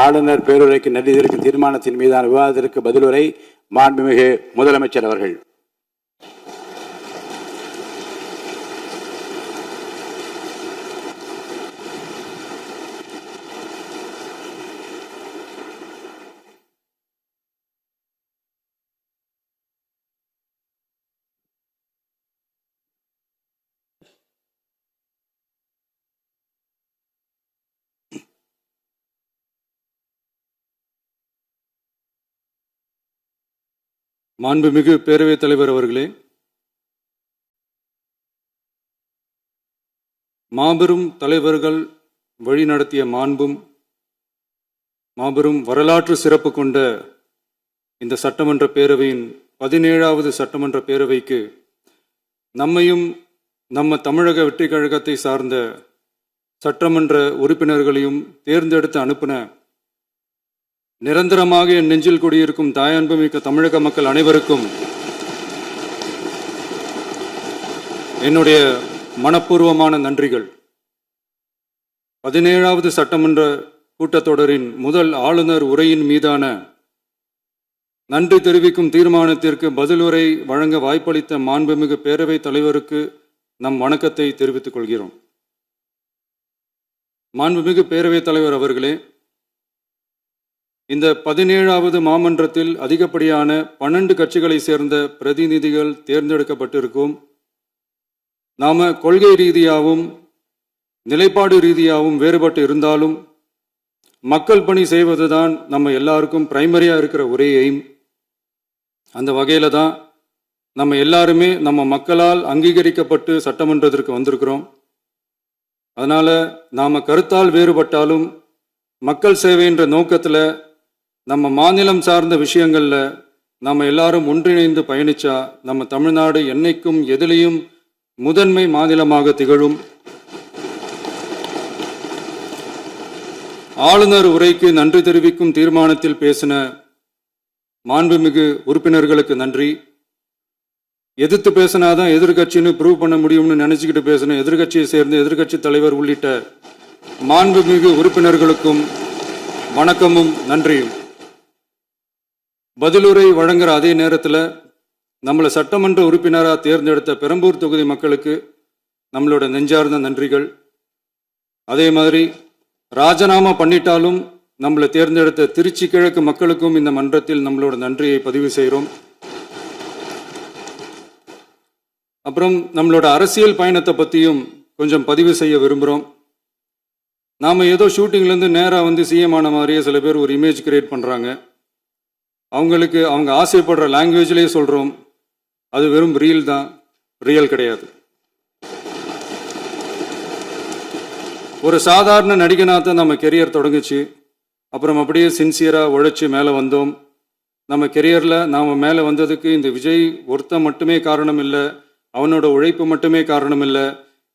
ஆளுநர் பேருரைக்கு நன்றி தெரிவிக்கும் தீர்மானத்தின் மீதான விவாதத்திற்கு பதிலுரை மாண்புமிகு முதலமைச்சர் அவர்கள். மாண்புமிகு பேரவைத் தலைவர் அவர்களே, மாபெரும் தலைவர்கள் வழிநடத்திய மாண்பும் மாபெரும் வரலாற்று சிறப்பு கொண்ட இந்த சட்டமன்ற பேரவையின் 17வது சட்டமன்ற பேரவைக்கு நம்மையும் நம்ம தமிழக வெற்றி கழகத்தை சார்ந்த சட்டமன்ற உறுப்பினர்களையும் தேர்ந்தெடுத்து அனுப்பின நிரந்தரமாக என் நெஞ்சில் குடியிருக்கும் தாயன்புமிக்க தமிழக மக்கள் அனைவருக்கும் என்னுடைய மனப்பூர்வமான நன்றிகள். 17வது சட்டமன்ற கூட்டத்தொடரின் முதல் ஆளுநர் உரையின் மீதான நன்றி தெரிவிக்கும் தீர்மானத்திற்கு பதிலுரை வழங்க வாய்ப்பளித்த மாண்புமிகு பேரவைத் தலைவருக்கு நம் வணக்கத்தை தெரிவித்துக் கொள்கிறோம். மாண்புமிகு பேரவைத் தலைவர் அவர்களே, இந்த 17வது மாமன்றத்தில் அதிகப்படியான 12 கட்சிகளை சேர்ந்த பிரதிநிதிகள் தேர்ந்தெடுக்கப்பட்டிருக்கும். நாம கொள்கை ரீதியாகவும் நிலைப்பாடு ரீதியாகவும் வேறுபட்டு இருந்தாலும் மக்கள் பணி செய்வதுதான் நம்ம எல்லாருக்கும் பிரைமரியா இருக்கிற ஒரே எய்ம். அந்த வகையில தான் நம்ம எல்லாருமே நம்ம மக்களால் அங்கீகரிக்கப்பட்டு சட்டமன்றத்திற்கு வந்திருக்கிறோம். அதனால நாம கருத்தால் வேறுபட்டாலும் மக்கள் சேவை என்ற நோக்கத்தில் நம்ம மாநிலம் சார்ந்த விஷயங்கள்ல நம்ம எல்லாரும் ஒன்றிணைந்து பயணிச்சா நம்ம தமிழ்நாடு என்னைக்கும் எதிலையும் முதன்மை மாநிலமாக திகழும். ஆளுநர் உரைக்கு நன்றி தெரிவிக்கும் தீர்மானத்தில் பேசின மாண்புமிகு உறுப்பினர்களுக்கு நன்றி. எதிர்த்து பேசினாதான் எதிர்கட்சின்னு ப்ரூவ் பண்ண முடியும்னு நினைச்சுக்கிட்டு பேசின எதிர்கட்சியை சேர்ந்த எதிர்கட்சி தலைவர் உள்ளிட்ட மாண்புமிகு உறுப்பினர்களுக்கும் வணக்கமும் நன்றியும். பதிலுரை வழங்குற அதே நேரத்தில் நம்மளை சட்டமன்ற உறுப்பினராக தேர்ந்தெடுத்த பெரம்பூர் தொகுதி மக்களுக்கு நம்மளோட நெஞ்சார்ந்த நன்றிகள். அதே மாதிரி ராஜினாமா பண்ணிட்டாலும் நம்மளை தேர்ந்தெடுத்த திருச்சி கிழக்கு மக்களுக்கும் இந்த மன்றத்தில் நம்மளோட நன்றியை பதிவு செய்கிறோம். அப்புறம் நம்மளோட அரசியல் பயணத்தை பற்றியும் கொஞ்சம் பதிவு செய்ய விரும்புகிறோம். நாம் ஏதோ ஷூட்டிங்லேருந்து நேராக வந்து சிஎம் ஆன மாதிரியே சில பேர் ஒரு இமேஜ் கிரியேட் பண்ணுறாங்க. அவங்களுக்கு அவங்க ஆசைப்படுற லாங்குவேஜ்லேயே சொல்கிறோம், அது வெறும் ரீல் தான், ரியல் கிடையாது. ஒரு சாதாரண நடிகனாக தான் நம்ம கெரியர் தொடங்குச்சு. அப்புறம் அப்படியே சின்சியராக உழைச்சி மேலே வந்தோம். நம்ம கெரியரில் நாம் மேலே வந்ததுக்கு இந்த விஜய் ஒருத்தன் மட்டுமே காரணம் இல்லை, அவனோட உழைப்பு மட்டுமே காரணம் இல்லை.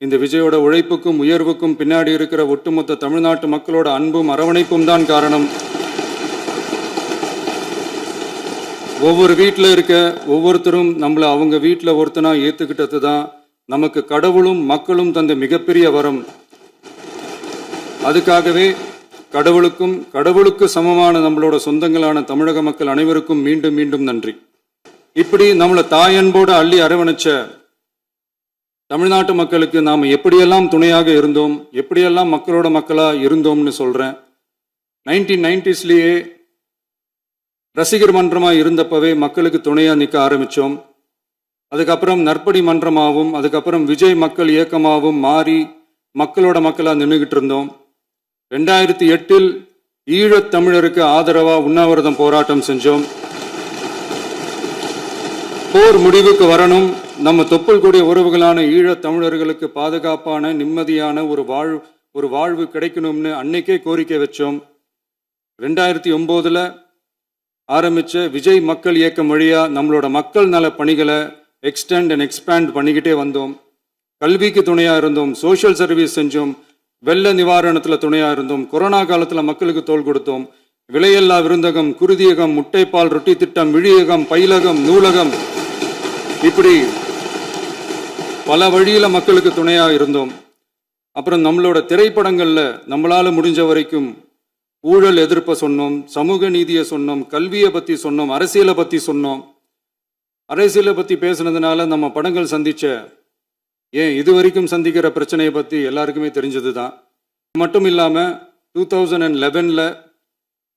இந்த விஜயோட உழைப்புக்கும் உயர்வுக்கும் பின்னாடி இருக்கிற ஒட்டுமொத்த தமிழ்நாட்டு மக்களோட அன்பும் அரவணைப்பும் தான் காரணம். ஒவ்வொரு வீட்டில் இருக்க ஒவ்வொருத்தரும் நம்மளை அவங்க வீட்டில் ஒருத்தனா ஏற்றுக்கிட்டது தான் நமக்கு கடவுளும் மக்களும் தந்த மிகப்பெரிய வரம். அதுக்காகவே கடவுளுக்கு சமமான நம்மளோட சொந்தங்களான தமிழக மக்கள் அனைவருக்கும் மீண்டும் மீண்டும் நன்றி. இப்படி நம்மளை தாயன்போடு அள்ளி அரவணைச்ச தமிழ்நாட்டு மக்களுக்கு நாம் எப்படியெல்லாம் துணையாக இருந்தோம், எப்படியெல்லாம் மக்களோட மக்களாக இருந்தோம்னு சொல்கிறேன். 1990ஸ்லேயே ரசிகர் மன்றமாக இருந்தப்பவே மக்களுக்கு துணையாக நிற்க ஆரம்பித்தோம். அதுக்கப்புறம் நற்படி மன்றமாகவும் அதுக்கப்புறம் விஜய் மக்கள் இயக்கமாகவும் மாறி மக்களோட மக்களாக நின்றுக்கிட்டு இருந்தோம். 2008 ஈழத் தமிழருக்கு ஆதரவாக உண்ணாவிரதம் போராட்டம் செஞ்சோம். போர் முடிவுக்கு வரணும், நம்ம தொப்புள் கூடிய உறவுகளான ஈழத் தமிழர்களுக்கு பாதுகாப்பான நிம்மதியான ஒரு வாழ்வு கிடைக்கணும்னு அன்னைக்கே கோரிக்கை வச்சோம். 2009 ஆரம்பித்த விஜய் மக்கள் இயக்கம் வழியாக நம்மளோட மக்கள் நல பணிகளை எக்ஸ்டெண்ட் அண்ட் எக்ஸ்பேண்ட் பண்ணிக்கிட்டே வந்தோம். கல்விக்கு துணையாக இருந்தோம், சோஷியல் சர்வீஸ் செஞ்சோம், வெள்ள நிவாரணத்தில் துணையாக இருந்தோம், கொரோனா காலத்தில் மக்களுக்கு தோள் கொடுத்தோம். விலையில்லா விருந்தகம், குருதியகம், முட்டைப்பால் ரொட்டி திட்டம், விழியகம், பயிலகம், நூலகம், இப்படி பல வழியில் மக்களுக்கு துணையாக இருந்தோம். அப்புறம் நம்மளோட திரைப்படங்களில் நம்மளால் முடிஞ்ச வரைக்கும் ஊழல் எதிர்ப்பை சொன்னோம், சமூக நீதியை சொன்னோம், கல்வியை பற்றி சொன்னோம், அரசியலை பற்றி சொன்னோம். அரசியலை பற்றி பேசுனதுனால நம்ம படங்கள் சந்திச்ச இதுவரைக்கும் சந்திக்கிற பிரச்சனையை பற்றி எல்லாருக்குமே தெரிஞ்சது தான். மட்டும் இல்லாமல் 2011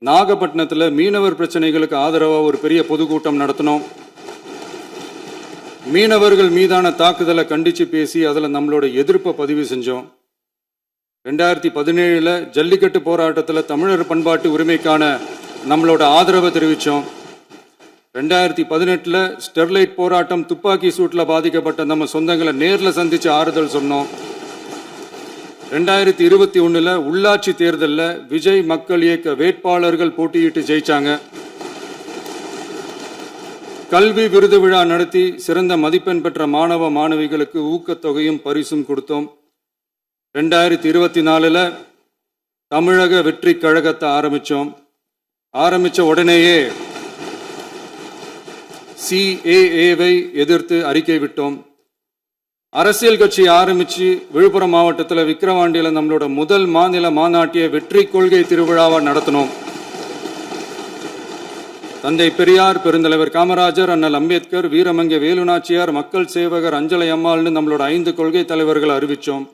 நாகப்பட்டினத்தில் மீனவர் பிரச்சனைகளுக்கு ஆதரவாக ஒரு பெரிய பொதுக்கூட்டம் நடத்தினோம். மீனவர்கள் மீதான தாக்குதலை கண்டித்து பேசி அதில் நம்மளோட எதிர்ப்பை பதிவு செஞ்சோம். 2017 ஜல்லிக்கட்டு போராட்டத்தில் தமிழர் பண்பாட்டு உரிமைக்கான நம்மளோட ஆதரவை தெரிவித்தோம். 2018 ஸ்டெர்லைட் போராட்டம் துப்பாக்கி சூட்டில் பாதிக்கப்பட்ட நம்ம சொந்தங்களை நேரில் சந்தித்து ஆறுதல் சொன்னோம். 2021 உள்ளாட்சி தேர்தலில் விஜய் மக்கள் இயக்க வேட்பாளர்கள் போட்டியிட்டு ஜெயிச்சாங்க. கல்வி விருது விழா நடத்தி சிறந்த மதிப்பெண் பெற்ற மாணவ மாணவிகளுக்கு ஊக்கத்தொகையும் பரிசும் கொடுத்தோம். 2024 தமிழக வெற்றி கழகத்தை ஆரம்பிச்ச உடனேயே CAA-வை எதிர்த்து அறிக்கை விட்டோம். அரசியல் கட்சி ஆரம்பிச்சு விழுப்புரம் மாவட்டத்தில் விக்கிரவாண்டியில் நம்மளோட முதல் மாநில மாநாட்டிய வெற்றி கொள்கை திருவிழாவை நடத்தினோம். தந்தை பெரியார், பெருந்தலைவர் காமராஜர், அண்ணல் அம்பேத்கர், வீரமங்கை வேலுநாச்சியார், மக்கள் சேவகர் அஞ்சலை அம்மாள்னு நம்மளோட 5 கொள்கை தலைவர்களை அறிவிச்சோம்.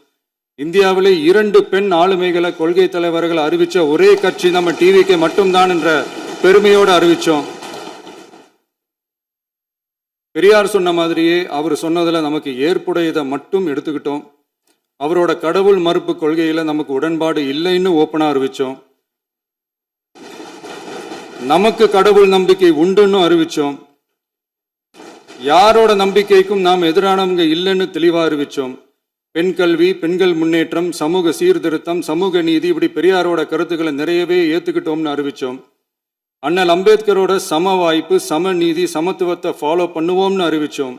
இந்தியாவிலே 2 பெண் ஆளுமைகளை கொள்கை தலைவர்களை அறிவிச்ச ஒரே கட்சி நம்ம டிவிக்கு மட்டும்தான் என்ற பெருமையோடு அறிவிச்சோம். பெரியார் சொன்ன மாதிரியே அவர் சொன்னதில் நமக்கு ஏற்புடையதை மட்டும் எடுத்துக்கிட்டோம். அவரோட கடவுள் மறுப்பு கொள்கையில் நமக்கு உடன்பாடு இல்லைன்னு ஓப்பனாக அறிவித்தோம். நமக்கு கடவுள் நம்பிக்கை உண்டுன்னு அறிவித்தோம். யாரோட நம்பிக்கைக்கும் நாம் எதிரானவங்க இல்லைன்னு தெளிவாக அறிவித்தோம். பெண் கல்வி, பெண்கள் முன்னேற்றம், சமூக சீர்திருத்தம், சமூக நீதி, இப்படி பெரியாரோட கருத்துக்களை நிறையவே ஏற்றுக்கிட்டோம்னு அறிவித்தோம். அண்ணல் அம்பேத்கரோட சம வாய்ப்பு, சமநீதி, சமத்துவத்தை ஃபாலோ பண்ணுவோம்னு அறிவித்தோம்.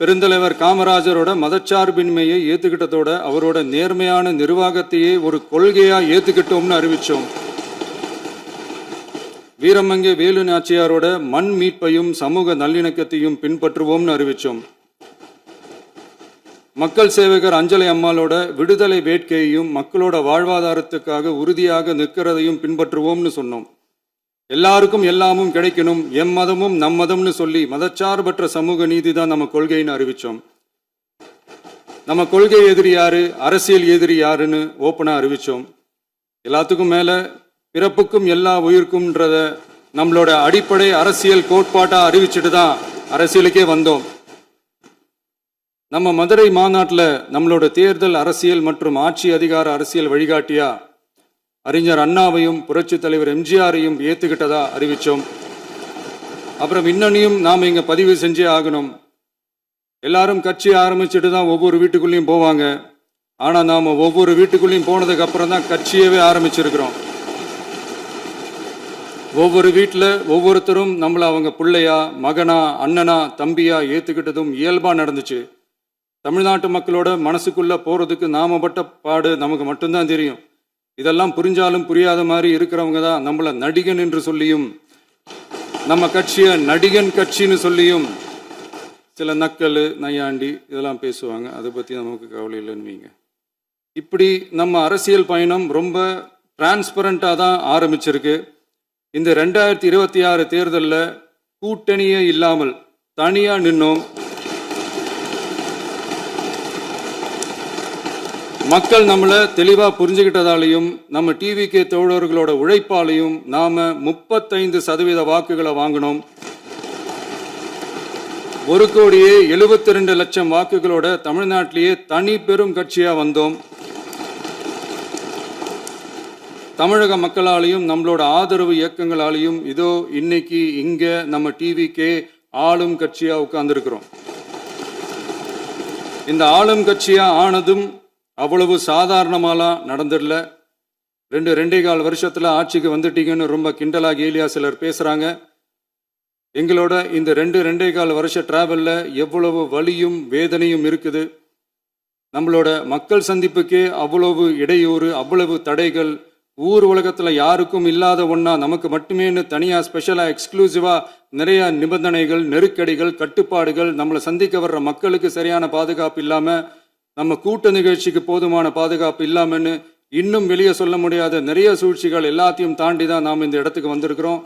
பெருந்தலைவர் காமராஜரோட மதச்சார்பின்மையை ஏற்றுக்கிட்டதோட அவரோட நேர்மையான நிர்வாகத்தையே ஒரு கொள்கையாக ஏற்றுக்கிட்டோம்னு அறிவித்தோம். வீரமங்கை வேலு நாச்சியாரோட மண் மீட்பையும் சமூக நல்லிணக்கத்தையும் பின்பற்றுவோம்னு அறிவித்தோம். மக்கள் சேவகர் அஞ்சலை அம்மாளோட விடுதலை வேட்கையையும் மக்களோட வாழ்வாதாரத்துக்காக உறுதியாக நிற்கிறதையும் பின்பற்றுவோம்னு சொன்னோம். எல்லாருக்கும் எல்லாமும் கிடைக்கணும், எம் மதமும் நம் மதம்னு சொல்லி மதச்சார்பற்ற சமூக நீதி தான் நம்ம கொள்கைன்னு அறிவித்தோம். நம்ம கொள்கை எதிரி யாரு, அரசியல் எதிரி யாருன்னு ஓப்பனா அறிவித்தோம். எல்லாத்துக்கும் மேல பிறப்புக்கும் எல்லா உயிருக்கும்ன்றத நம்மளோட அடிப்படை அரசியல் கோட்பாட்டா அறிவிச்சுட்டு தான் அரசியலுக்கே வந்தோம். நம்ம மதுரை மாநாட்டில் நம்மளோட தேர்தல் அரசியல் மற்றும் ஆட்சி அதிகார அரசியல் வழிகாட்டியா அறிஞர் அண்ணாவையும் புரட்சி தலைவர் எம்ஜிஆரையும் ஏற்றுக்கிட்டதா அறிவித்தோம். அப்புறம் இன்னனையும் நாம் இங்கே பதிவு செஞ்சே ஆகணும். எல்லாரும் கட்சி ஆரம்பிச்சுட்டு தான் ஒவ்வொரு வீட்டுக்குள்ளேயும் போவாங்க. ஆனால் நாம் ஒவ்வொரு வீட்டுக்குள்ளேயும் போனதுக்கு அப்புறம் தான் கட்சியவே ஆரம்பிச்சிருக்கிறோம். ஒவ்வொரு வீட்டில் ஒவ்வொருத்தரும் நம்மளை அவங்க பிள்ளையா, மகனா, அண்ணனா, தம்பியா ஏற்றுக்கிட்டதும் இயல்பாக நடந்துச்சு. தமிழ்நாட்டு மக்களோட மனசுக்குள்ளே போகிறதுக்கு நாம பட்ட பாடு நமக்கு மட்டும்தான் தெரியும். இதெல்லாம் புரிஞ்சாலும் புரியாத மாதிரி இருக்கிறவங்க தான் நம்மளை நடிகன் என்று சொல்லியும் நம்ம கட்சியை நடிகன் கட்சின்னு சொல்லியும் சில நக்கல், நையாண்டி இதெல்லாம் பேசுவாங்க. அதை பற்றி நமக்கு கவலை இல்லைன்னுவீங்க. இப்படி நம்ம அரசியல் பயணம் ரொம்ப டிரான்ஸ்பரண்டாக தான் ஆரம்பிச்சிருக்கு. இந்த 2026 தேர்தலில் கூட்டணியே இல்லாமல் தனியாக நின்னோம். மக்கள் நம்மளை தெளிவாக புரிஞ்சுக்கிட்டதாலையும் நம்ம டிவிகே தோழர்களோட உழைப்பாலையும் நாம் 35% வாக்குகளை வாங்கினோம். 1,72,00,000 வாக்குகளோட தமிழ்நாட்டிலேயே தனி பெரும் கட்சியாக வந்தோம். தமிழக மக்களாலையும் நம்மளோட ஆதரவு இயக்கங்களாலையும் இதோ இன்னைக்கு இங்கே நம்ம டிவிகே ஆளும் கட்சியாக உட்கார்ந்துருக்கிறோம். இந்த ஆளும் கட்சியாக ஆனதும் அவ்வளவு சாதாரணமாலாம் நடந்துடல. 2.25 வருஷத்தில் ஆட்சிக்கு வந்துட்டீங்கன்னு ரொம்ப கிண்டலா கேலியா சிலர் பேசுகிறாங்க. எங்களோட இந்த 2.25 வருஷ டிராவலில் எவ்வளவு வலியும் வேதனையும் இருக்குது. நம்மளோட மக்கள் சந்திப்புக்கே அவ்வளவு இடையூறு, அவ்வளவு தடைகள், ஊர் உலகத்தில் யாருக்கும் இல்லாத ஒன்றா நமக்கு மட்டுமேன்னு தனியாக ஸ்பெஷலாக எக்ஸ்க்ளூசிவாக நிறைய நிபந்தனைகள், நெருக்கடிகள், கட்டுப்பாடுகள், நம்மளை சந்திக்க வர்ற மக்களுக்கு சரியான பாதுகாப்பு இல்லாமல், நம்ம கூட்ட நிகழ்ச்சிக்கு போதுமான பாதுகாப்பு இல்லாமன்னு இன்னும் வெளியே சொல்ல முடியாத நிறைய சூழ்ச்சிகள் எல்லாத்தையும் தாண்டி தான் நாம் இந்த இடத்துக்கு வந்திருக்கிறோம்.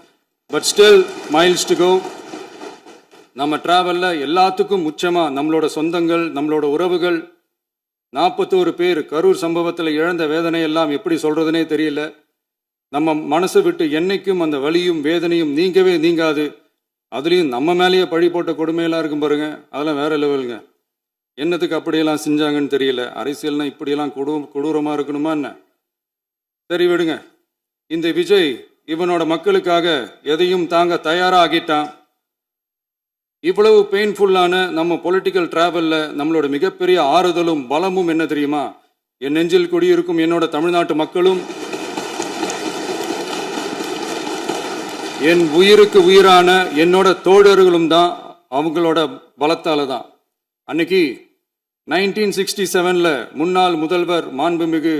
But still miles to go. நம்ம டிராவல்ல எல்லாத்துக்கும் உச்சமா நம்மளோட சொந்தங்கள், நம்மளோட உறவுகள், 41 பேர் கரூர் சம்பவத்தில் இழந்த வேதனை எல்லாம் எப்படி சொல்றதுனே தெரியல. நம்ம மனசை விட்டு என்னைக்கும் அந்த வலியும் வேதனையும் நீங்கவே நீங்காது. அதுலேயும் நம்ம மேலேயே பழி போட்ட கொடுமையெல்லாம் இருக்கும் பாருங்க, அதெல்லாம் வேற லெவலுங்க. என்னத்துக்கு அப்படியெல்லாம் செஞ்சாங்கன்னு தெரியல. அரசியல்னா இப்படியெல்லாம் கொடூரமாக இருக்கணுமா என்ன? சரி விடுங்க. இந்த விஜய் இவனோட மக்களுக்காக எதையும் தாங்க தயாராகிட்டான். இவ்வளவு பெயின்ஃபுல்லான நம்ம பொலிட்டிக்கல் டிராவல்ல நம்மளோட மிகப்பெரிய ஆறுதலும் பலமும் என்ன தெரியுமா? என் நெஞ்சில் குடியிருக்கும் என்னோட தமிழ்நாட்டு மக்களும், என் உயிருக்கு உயிரான என்னோட தோழர்களும் தான். அவங்களோட பலத்தால தான். அன்னைக்கு 1967 முன்னாள் முதல்வர் மாண்புமிகு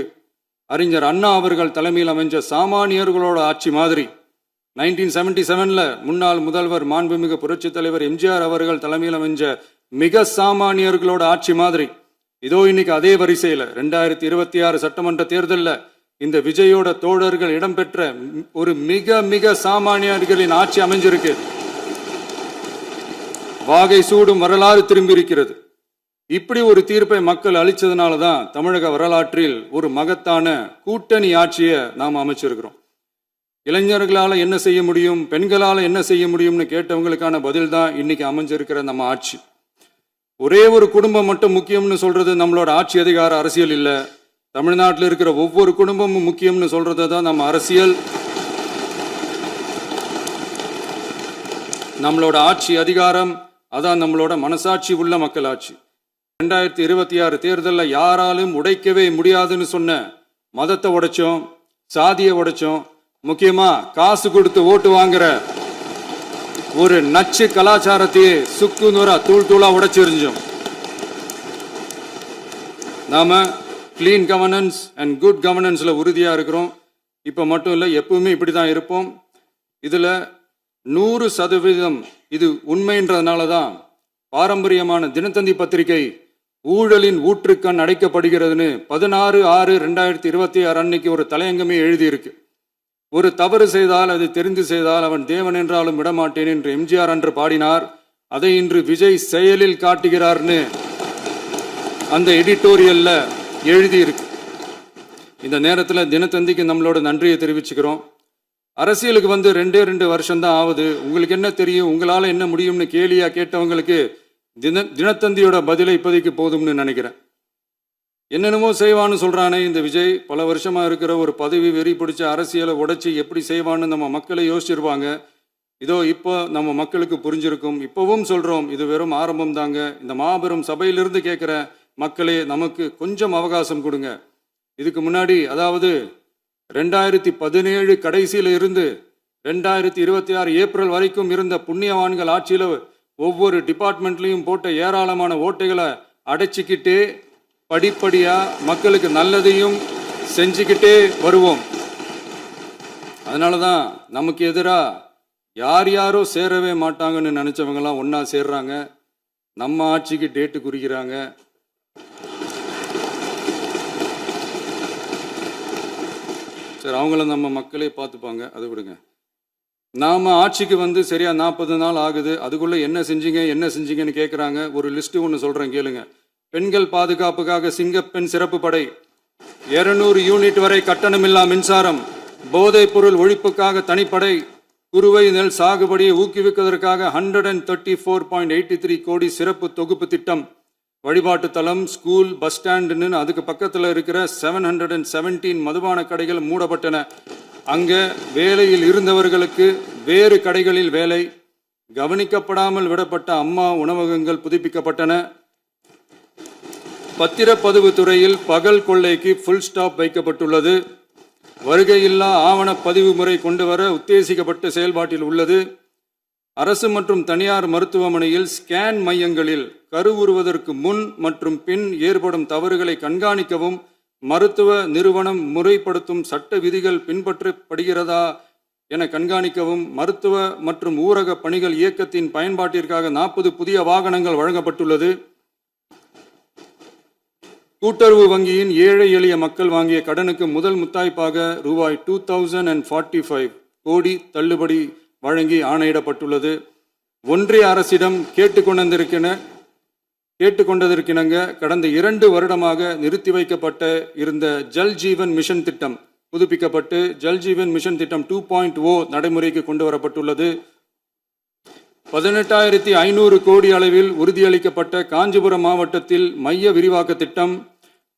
அறிஞர் அண்ணா அவர்கள் தலைமையில் அமைஞ்ச சாமானியர்களோட ஆட்சி மாதிரி, 1977 முன்னாள் முதல்வர் மாண்புமிகு புரட்சி தலைவர் எம்ஜிஆர் அவர்கள் தலைமையில் அமைஞ்ச மிக சாமானியர்களோட ஆட்சி மாதிரி, இதோ இன்னைக்கு அதே வரிசையில் 2026 சட்டமன்ற தேர்தலில் இந்த விஜயோட தோழர்கள் இடம்பெற்ற ஒரு மிக மிக சாமானியர்களின் ஆட்சி அமைஞ்சிருக்கு. வாகை சூடும் வரலாறு திரும்பி இருக்கிறது. இப்படி ஒரு தீர்ப்பை மக்கள் அளிச்சதுனால தான் தமிழக வரலாற்றில் ஒரு மகத்தான கூட்டணி ஆட்சியை நாம் அமைச்சிருக்கிறோம். இளைஞர்களால் என்ன செய்ய முடியும், பெண்களால் என்ன செய்ய முடியும்னு கேட்டவங்களுக்கான பதில் தான் இன்னைக்கு அமைஞ்சிருக்கிற நம்ம ஆட்சி. ஒரே ஒரு குடும்பம் மட்டும் முக்கியம்னு சொல்றது நம்மளோட ஆட்சி அதிகார அரசியல் இல்லை. தமிழ்நாட்டில் இருக்கிற ஒவ்வொரு குடும்பமும் முக்கியம்னு சொல்றது தான் நம்ம அரசியல். நம்மளோட ஆட்சி அதிகாரம் அதான் நம்மளோட மனசாட்சி உள்ள மக்கள் ஆட்சி. 2026 தேர்தலில் யாராலும் உடைக்கவே முடியாதுன்னு சொன்ன மதத்தை உடைச்சோம், சாதியை உடைச்சோம், முக்கியமா காசு கொடுத்து ஓட்டு வாங்குற ஒரு நச்சு கலாச்சாரத்தையே சுக்கு நூறா தூள் தூளா உடைச்செறிஞ்சோம். நாம கிளீன் கவர்னன்ஸ் அண்ட் குட் கவர்னன்ஸ்ல உறுதியா இருக்கிறோம். இப்ப மட்டும் இல்லை, எப்பவுமே இப்படிதான் இருப்போம். இதுல 100% இது உண்மைன்றதுனால தான் பாரம்பரியமான தினத்தந்தி பத்திரிகை ஊழலின் ஊற்றுக்கண் அடைக்கப்படுகிறதுன்னு 16/6/2026 அன்னைக்கு ஒரு தலையங்கமே எழுதியிருக்கு. ஒரு தவறு செய்தால், அது தெரிந்து செய்தால் அவன் தேவன் என்றாலும் விடமாட்டேன் என்று எம்ஜிஆர் அன்று பாடினார். அதை இன்று விஜய் செயலில் காட்டுகிறார்னு அந்த எடிட்டோரியல்ல எழுதியிருக்கு. இந்த நேரத்தில் தினத்தந்திக்கு நம்மளோட நன்றியை தெரிவிச்சுக்கிறோம். அரசியலுக்கு வந்து 2 வருஷம்தான் ஆகுது. உங்களுக்கு என்ன தெரியும், உங்களால் என்ன முடியும்னு கேலியா கேட்டவங்களுக்கு தினத்தந்தியோட பதிலை இப்போதைக்கு போதும்னு நினைக்கிறேன். என்னென்னமோ செய்வான்னு சொல்றானே இந்த விஜய். பல வருஷமா இருக்கிற ஒரு பதவி வெறி பிடிச்ச அரசியலை உடைச்சி எப்படி செய்வான்னு நம்ம மக்களை யோசிச்சிருவாங்க. இதோ இப்போ நம்ம மக்களுக்கு புரிஞ்சிருக்கும். இப்பவும் சொல்றோம், இது வெறும் ஆரம்பம் தாங்க. இந்த மாபெரும் சபையிலிருந்து கேட்கிற மக்களே, நமக்கு கொஞ்சம் அவகாசம் கொடுங்க. இதுக்கு முன்னாடி, அதாவது 2017 கடைசியில இருந்து 2026 ஏப்ரல் வரைக்கும் இருந்த புண்ணியவான்கள் ஆட்சியில ஒவ்வொரு டிபார்ட்மெண்ட்லையும் போட்ட ஏராளமான ஓட்டைகளை அடைச்சிக்கிட்டே படிப்படியா மக்களுக்கு நல்லதையும் செஞ்சுக்கிட்டே வருவோம். அதனாலதான் நமக்கு எதிராக யார் யாரோ சேரவே மாட்டாங்கன்னு நினைச்சவங்கலாம் ஒன்னா சேர்றாங்க. நம்ம ஆட்சிக்கு டேட்டு குறிக்கிறாங்க. சரி, அவங்கள நம்ம மக்களே பார்த்துப்பாங்க, அதை விடுங்க. நாம ஆட்சிக்கு வந்து சரியா 40 நாள் ஆகுது. அதுக்குள்ள என்ன செஞ்சீங்கன்னு கேட்குறாங்க. ஒரு லிஸ்ட் ஒன்று சொல்றேன் கேளுங்க. பெண்கள் பாதுகாப்புக்காக சிங்கப்பெண் சிறப்பு படை, 200 யூனிட் வரை கட்டணமில்லா மின்சாரம், போதைப் பொருள் ஒழிப்புக்காக தனிப்படை, குறுவை நெல் சாகுபடியை ஊக்குவிப்பதற்காக 134.83 கோடி சிறப்பு தொகுப்பு திட்டம், வழிபாட்டு தலம், ஸ்கூல், பஸ் ஸ்டாண்டுன்னு அதுக்கு பக்கத்தில் இருக்கிற 717 மதுபான கடைகள் மூடப்பட்டன. அங்க வேலையில் இருந்தவர்களுக்கு வேறு கடைகளில் வேலை, கவனிக்கப்படாமல் விடப்பட்ட அம்மா உணவகங்கள் புதுப்பிக்கப்பட்டன. பத்திரப்பதிவு துறையில் பகல் கொள்ளைக்கு ஃபுல் ஸ்டாப் வைக்கப்பட்டுள்ளது. வருகையில்லா ஆவண பதிவு முறை கொண்டு வர உத்தேசிக்கப்பட்ட செயல்பாட்டில் உள்ளது. அரசு மற்றும் தனியார் மருத்துவமனையில் ஸ்கேன் மையங்களில் கருவுறுவதற்கு முன் மற்றும் பின் ஏற்படும் தவறுகளை கண்காணிக்கவும், மருத்துவ நிறுவனம் முறைப்படுத்தும் சட்ட விதிகள் பின்பற்றப்படுகிறதா என கண்காணிக்கவும், மருத்துவ மற்றும் ஊரக பணிகள் இயக்கத்தின் பயன்பாட்டிற்காக 40 புதிய வாகனங்கள் வழங்கப்பட்டுள்ளது. கூட்டுறவு வங்கியின் ஏழை எளிய மக்கள் வாங்கிய கடனுக்கு முதல் முத்தாய்ப்பாக ரூபாய் 2045 கோடி தள்ளுபடி வழங்கி ஆணையிடப்பட்டுள்ளது. ஒன்றிய அரசிடம் கேட்டுக்கொண்டதற்கிணங்க கடந்த 2 வருடமாக நிறுத்தி வைக்கப்பட்ட இருந்த ஜல் ஜீவன் மிஷன் திட்டம் புதுப்பிக்கப்பட்டு ஜல் ஜீவன் மிஷன் திட்டம் 2.0 நடைமுறைக்கு கொண்டு வரப்பட்டுள்ளது. 18,500 கோடி அளவில் உறுதியளிக்கப்பட்ட காஞ்சிபுரம் மாவட்டத்தில் மைய விரிவாக்க திட்டம்,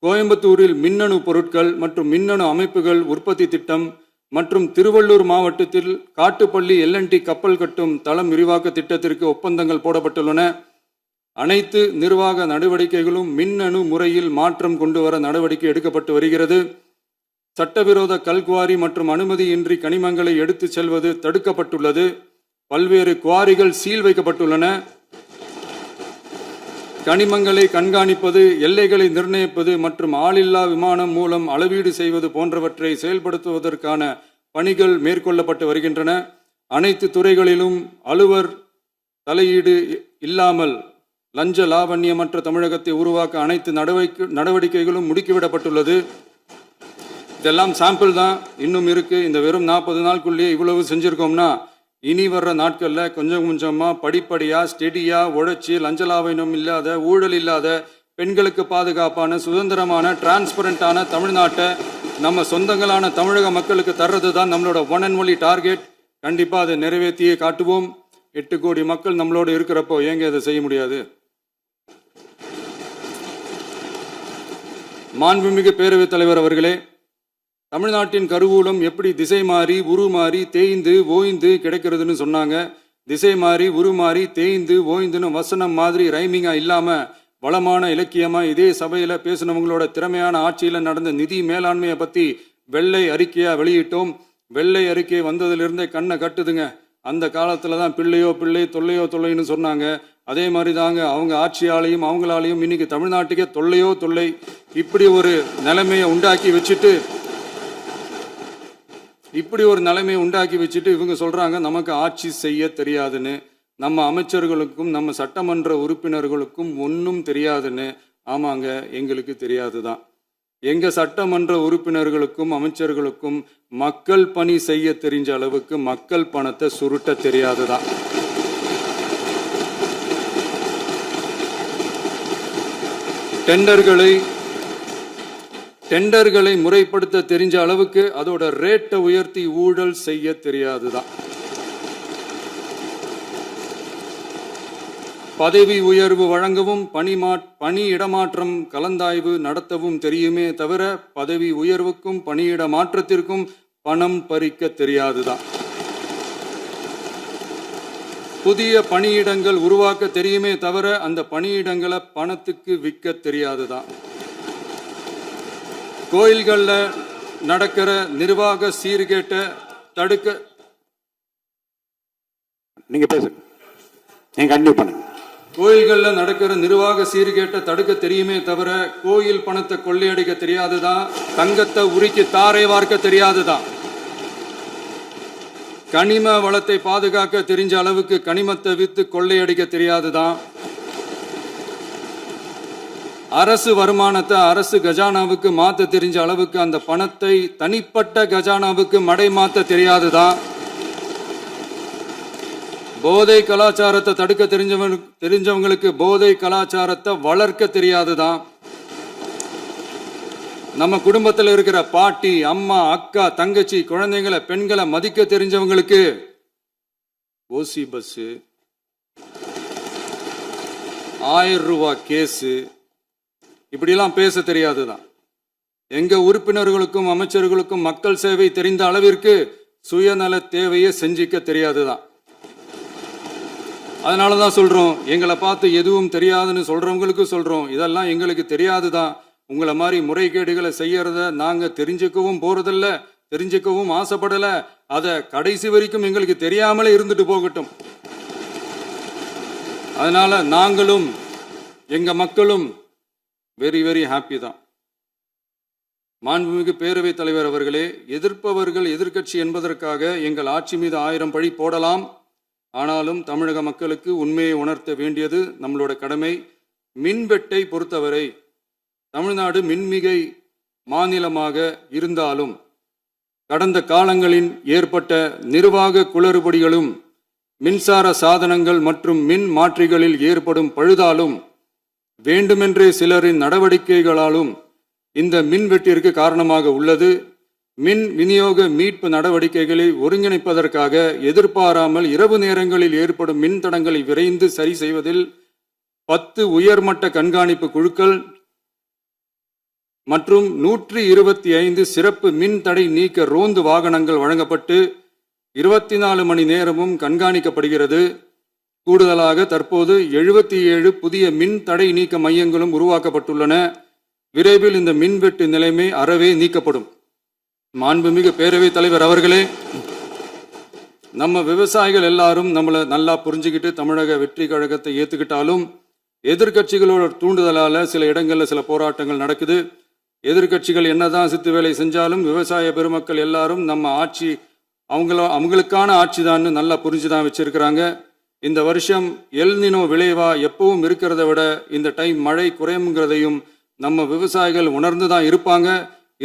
கோயம்புத்தூரில் மின்னணு பொருட்கள் மற்றும் மின்னணு அமைப்புகள் உற்பத்தி திட்டம் மற்றும் திருவள்ளூர் மாவட்டத்தில் காட்டுப்பள்ளி LNT கப்பல் கட்டும் தளம் விரிவாக்க திட்டத்திற்கு ஒப்பந்தங்கள் போடப்பட்டுள்ளன. அனைத்து நிர்வாக நடவடிக்கைகளும் மின்னணு முறையில் மாற்றம் கொண்டு வர நடவடிக்கை எடுக்கப்பட்டு வருகிறது. சட்டவிரோத கல்குவாரி மற்றும் அனுமதியின்றி கனிமங்களை எடுத்துச் செல்வது தடுக்கப்பட்டுள்ளது. பல்வேறு குவாரிகள் சீல் வைக்கப்பட்டுள்ளன. கனிமங்களை கண்காணிப்பது, எல்லைகளை நிர்ணயிப்பது மற்றும் ஆளில்லா விமானம் மூலம் அளவீடு செய்வது போன்றவற்றை செயல்படுத்துவதற்கான பணிகள் மேற்கொள்ளப்பட்டு வருகின்றன. அனைத்து துறைகளிலும் அலுவலர் தலையீடு இல்லாமல் லஞ்ச லாவண்யமற்ற தமிழகத்தை உருவாக்க அனைத்து நடவடிக்கைகளும் முடுக்கிவிடப்பட்டுள்ளது. இதெல்லாம் சாம்பிள் தான், இன்னும் இருக்கு. இந்த வெறும் 40 நாளுக்குள்ளேயே இவ்வளவு செஞ்சிருக்கோம்னா இனி வர்ற நாட்கள்ல கொஞ்சம் கொஞ்சமா படிப்படியா ஸ்டெடியா உழைச்சி லஞ்சலாவணம் இல்லாத, ஊழல் இல்லாத, பெண்களுக்கு பாதுகாப்பான, சுதந்திரமான, டிரான்ஸ்பரண்டான தமிழ்நாட்டை நம்ம சொந்தங்களான தமிழக மக்களுக்கு தர்றது தான் நம்மளோட ஒன் அண்ட் ஒன்லி டார்கெட். கண்டிப்பா அதை நிறைவேற்றியே காட்டுவோம். 8 கோடி மக்கள் நம்மளோட இருக்கிறப்போ ஏங்க அதை செய்ய முடியாது? மாண்புமிகு பேரவைத் தலைவர் அவர்களே, தமிழ்நாட்டின் கருவூலம் எப்படி திசை மாறி உருமாறி தேய்ந்து ஓய்ந்து கிடைக்கிறதுன்னு சொன்னாங்க. திசை மாறி உருமாறி தேய்ந்து ஓய்ந்துன்னு வசனம் மாதிரி ரைமிங்கா இல்லாம வளமான இலக்கியமா இதே சபையில பேசினவங்களோட திறமையான ஆட்சியில நடந்த நிதி மேலாண்மையை பத்தி வெள்ளை அறிக்கையா வெளியிட்டோம். வெள்ளை அறிக்கை வந்ததிலிருந்தே கண்ணை கட்டுதுங்க. அந்த காலத்துல தான் பிள்ளையோ பிள்ளை தொல்லையோ தொல்லைன்னு சொன்னாங்க. அதே மாதிரி தாங்க அவங்க ஆட்சியாலையும் அவங்களாலையும் இன்னைக்கு தமிழ்நாட்டுக்கே தொல்லையோ தொல்லை. இப்படி ஒரு நிலைமையை உண்டாக்கி வச்சுட்டு இவங்க சொல்றாங்க நமக்கு ஆட்சி செய்ய தெரியாதுன்னு. நம்ம அமைச்சர்களுக்கும் நம்ம சட்டமன்ற உறுப்பினர்களுக்கும் ஒன்றும் தெரியாதுன்னு. ஆமாங்க, எங்களுக்கு தெரியாதுதான். எங்க சட்டமன்ற உறுப்பினர்களுக்கும் அமைச்சர்களுக்கும் மக்கள் பணி செய்ய தெரிஞ்ச அளவுக்கு மக்கள் பணத்தை சுருட்ட தெரியாதுதான். டெண்டர்களை முறைப்படுத்த தெரிஞ்ச அளவுக்கு அதோட ரேட்டை உயர்த்தி ஊழல் செய்ய தெரியாதுதான். பதவி உயர்வு வழங்கவும் பணி இடமாற்றம் கலந்தாய்வு நடத்தவும் தெரியுமே தவிர பதவி உயர்வுக்கும் பணியிட மாற்றத்திற்கும் பணம் பறிக்க தெரியாதுதான். புதிய பணியிடங்கள் உருவாக்க தெரியுமே தவிர அந்த பணியிடங்களை பணத்துக்கு விற்க தெரியாதுதான். கோயில்கள்ல நடக்கிற நிர்வாக சீர்கேட்டை தடுக்க நீங்க பேசுங்க, நீங்க கண்டினியூ பண்ணுங்க. கோயில்கள்ல நடக்கிற நிர்வாக சீர்கேட்டை தடுக்க தெரியுமே தவிர கோயில் பணத்தை கொள்ளையடிக்க தெரியாதுதான். தங்கத்தை உருக்கி தாரை வார்க்க தெரியாதுதான். கனிம வளத்தை பாதுகாக்க தெரிஞ்ச அளவுக்கு கனிமத்தை வித்து கொள்ளையடிக்க தெரியாதுதான். அரசு வருமானத்தை அரசு கஜானாவுக்கு மாத்த தெரிஞ்ச அளவுக்கு அந்த பணத்தை தனிப்பட்ட கஜானாவுக்கு மடை மாத்த தெரியாதுதான். போதை கலாச்சாரத்தை தடுக்க தெரிஞ்சவங்களுக்கு போதை கலாச்சாரத்தை வளர்க்க தெரியாதுதான். நம்ம குடும்பத்தில் இருக்கிற பாட்டி, அம்மா, அக்கா, தங்கச்சி, குழந்தைங்களை, பெண்களை மதிக்க தெரிஞ்சவங்களுக்கு ஓசி பஸ், 1000 ரூபாய் கேஸு, இப்படிலாம் பேச தெரியாதுதான். எங்க உறுப்பினர்களுக்கும் அமைச்சர்களுக்கும் மக்கள் சேவை தெரிந்த அளவிற்கு சுயநல தேவையை செஞ்சிக்க தெரியாதுதான். அதனாலதான் சொல்றோம், எங்களை பார்த்து எதுவும் தெரியாதுன்னு சொல்றவங்களுக்கு சொல்றோம், இதெல்லாம் எங்களுக்கு தெரியாதுதான். உங்களை மாதிரி முறைகேடுகளை செய்யறத நாங்க தெரிஞ்சுக்கவும் போறதில்ல, தெரிஞ்சுக்கவும் ஆசைப்படல. அத கடைசி வரைக்கும் எங்களுக்கு தெரியாமலே இருந்துட்டு போகட்டும். அதனால நாங்களும் எங்க மக்களும் வெரி வெரி ஹாப்பி தான். மாண்புமிகு பேரவைத் தலைவர் அவர்களே, எதிர்ப்பவர்கள் எதிர்க்கட்சி என்பதற்காக எங்கள் ஆட்சி மீது 1000 பழி போடலாம். ஆனாலும் தமிழக மக்களுக்கு உண்மையை உணர்த்த வேண்டியது நம்மளோட கடமை. மின்வெட்டை பொறுத்தவரை தமிழ்நாடு மின்மிகை மாநிலமாக இருந்தாலும் கடந்த காலங்களில் ஏற்பட்ட நிர்வாக குளறுபடிகளும் மின்சார சாதனங்கள் மற்றும் மின் மாற்றிகளில் ஏற்படும் பழுதாலும் வேண்டுமென்றே சிலரின் நடவடிக்கைகளாலும் இந்த மின்வெட்டிற்கு காரணமாக உள்ளது. மின் விநியோக மீட்பு நடவடிக்கைகளை ஒருங்கிணைப்பதற்காக எதிர்பாராமல் இரவு நேரங்களில் ஏற்படும் மின் தடங்களை விரைந்து சரி செய்வதில் 10 உயர்மட்ட கண்காணிப்பு குழுக்கள் மற்றும் 125 சிறப்பு மின் தடை நீக்க ரோந்து வாகனங்கள் வழங்கப்பட்டு 24 மணி நேரமும் கண்காணிக்கப்படுகிறது. கூடுதலாக தற்போது 77 புதிய மின் தடை நீக்க மையங்களும் உருவாக்கப்பட்டுள்ளன. விரைவில் இந்த மின்வெட்டு நிலைமை அறவே நீக்கப்படும். மாண்புமிகு பேரவைத் தலைவர் அவர்களே, நம்ம விவசாயிகள் எல்லாரும் நம்மளை நல்லா புரிஞ்சுக்கிட்டு தமிழக வெற்றி கழகத்தை ஏத்துக்கிட்டாலும் எதிர்கட்சிகளோட தூண்டுதலால சில இடங்கள்ல சில போராட்டங்கள் நடக்குது. எதிர்கட்சிகள் என்னதான் சித்து வேலை செஞ்சாலும் விவசாய பெருமக்கள் எல்லாரும் நம்ம ஆட்சி அவங்களுக்கான ஆட்சி தான் நல்லா புரிஞ்சுதான் வச்சிருக்கிறாங்க. இந்த வருஷம் எல்னினோ விளைவா எப்பவும் இருக்கிறத விட இந்த டைம் மழை குறையுங்கிறதையும் நம்ம விவசாயிகள் உணர்ந்து தான் இருப்பாங்க.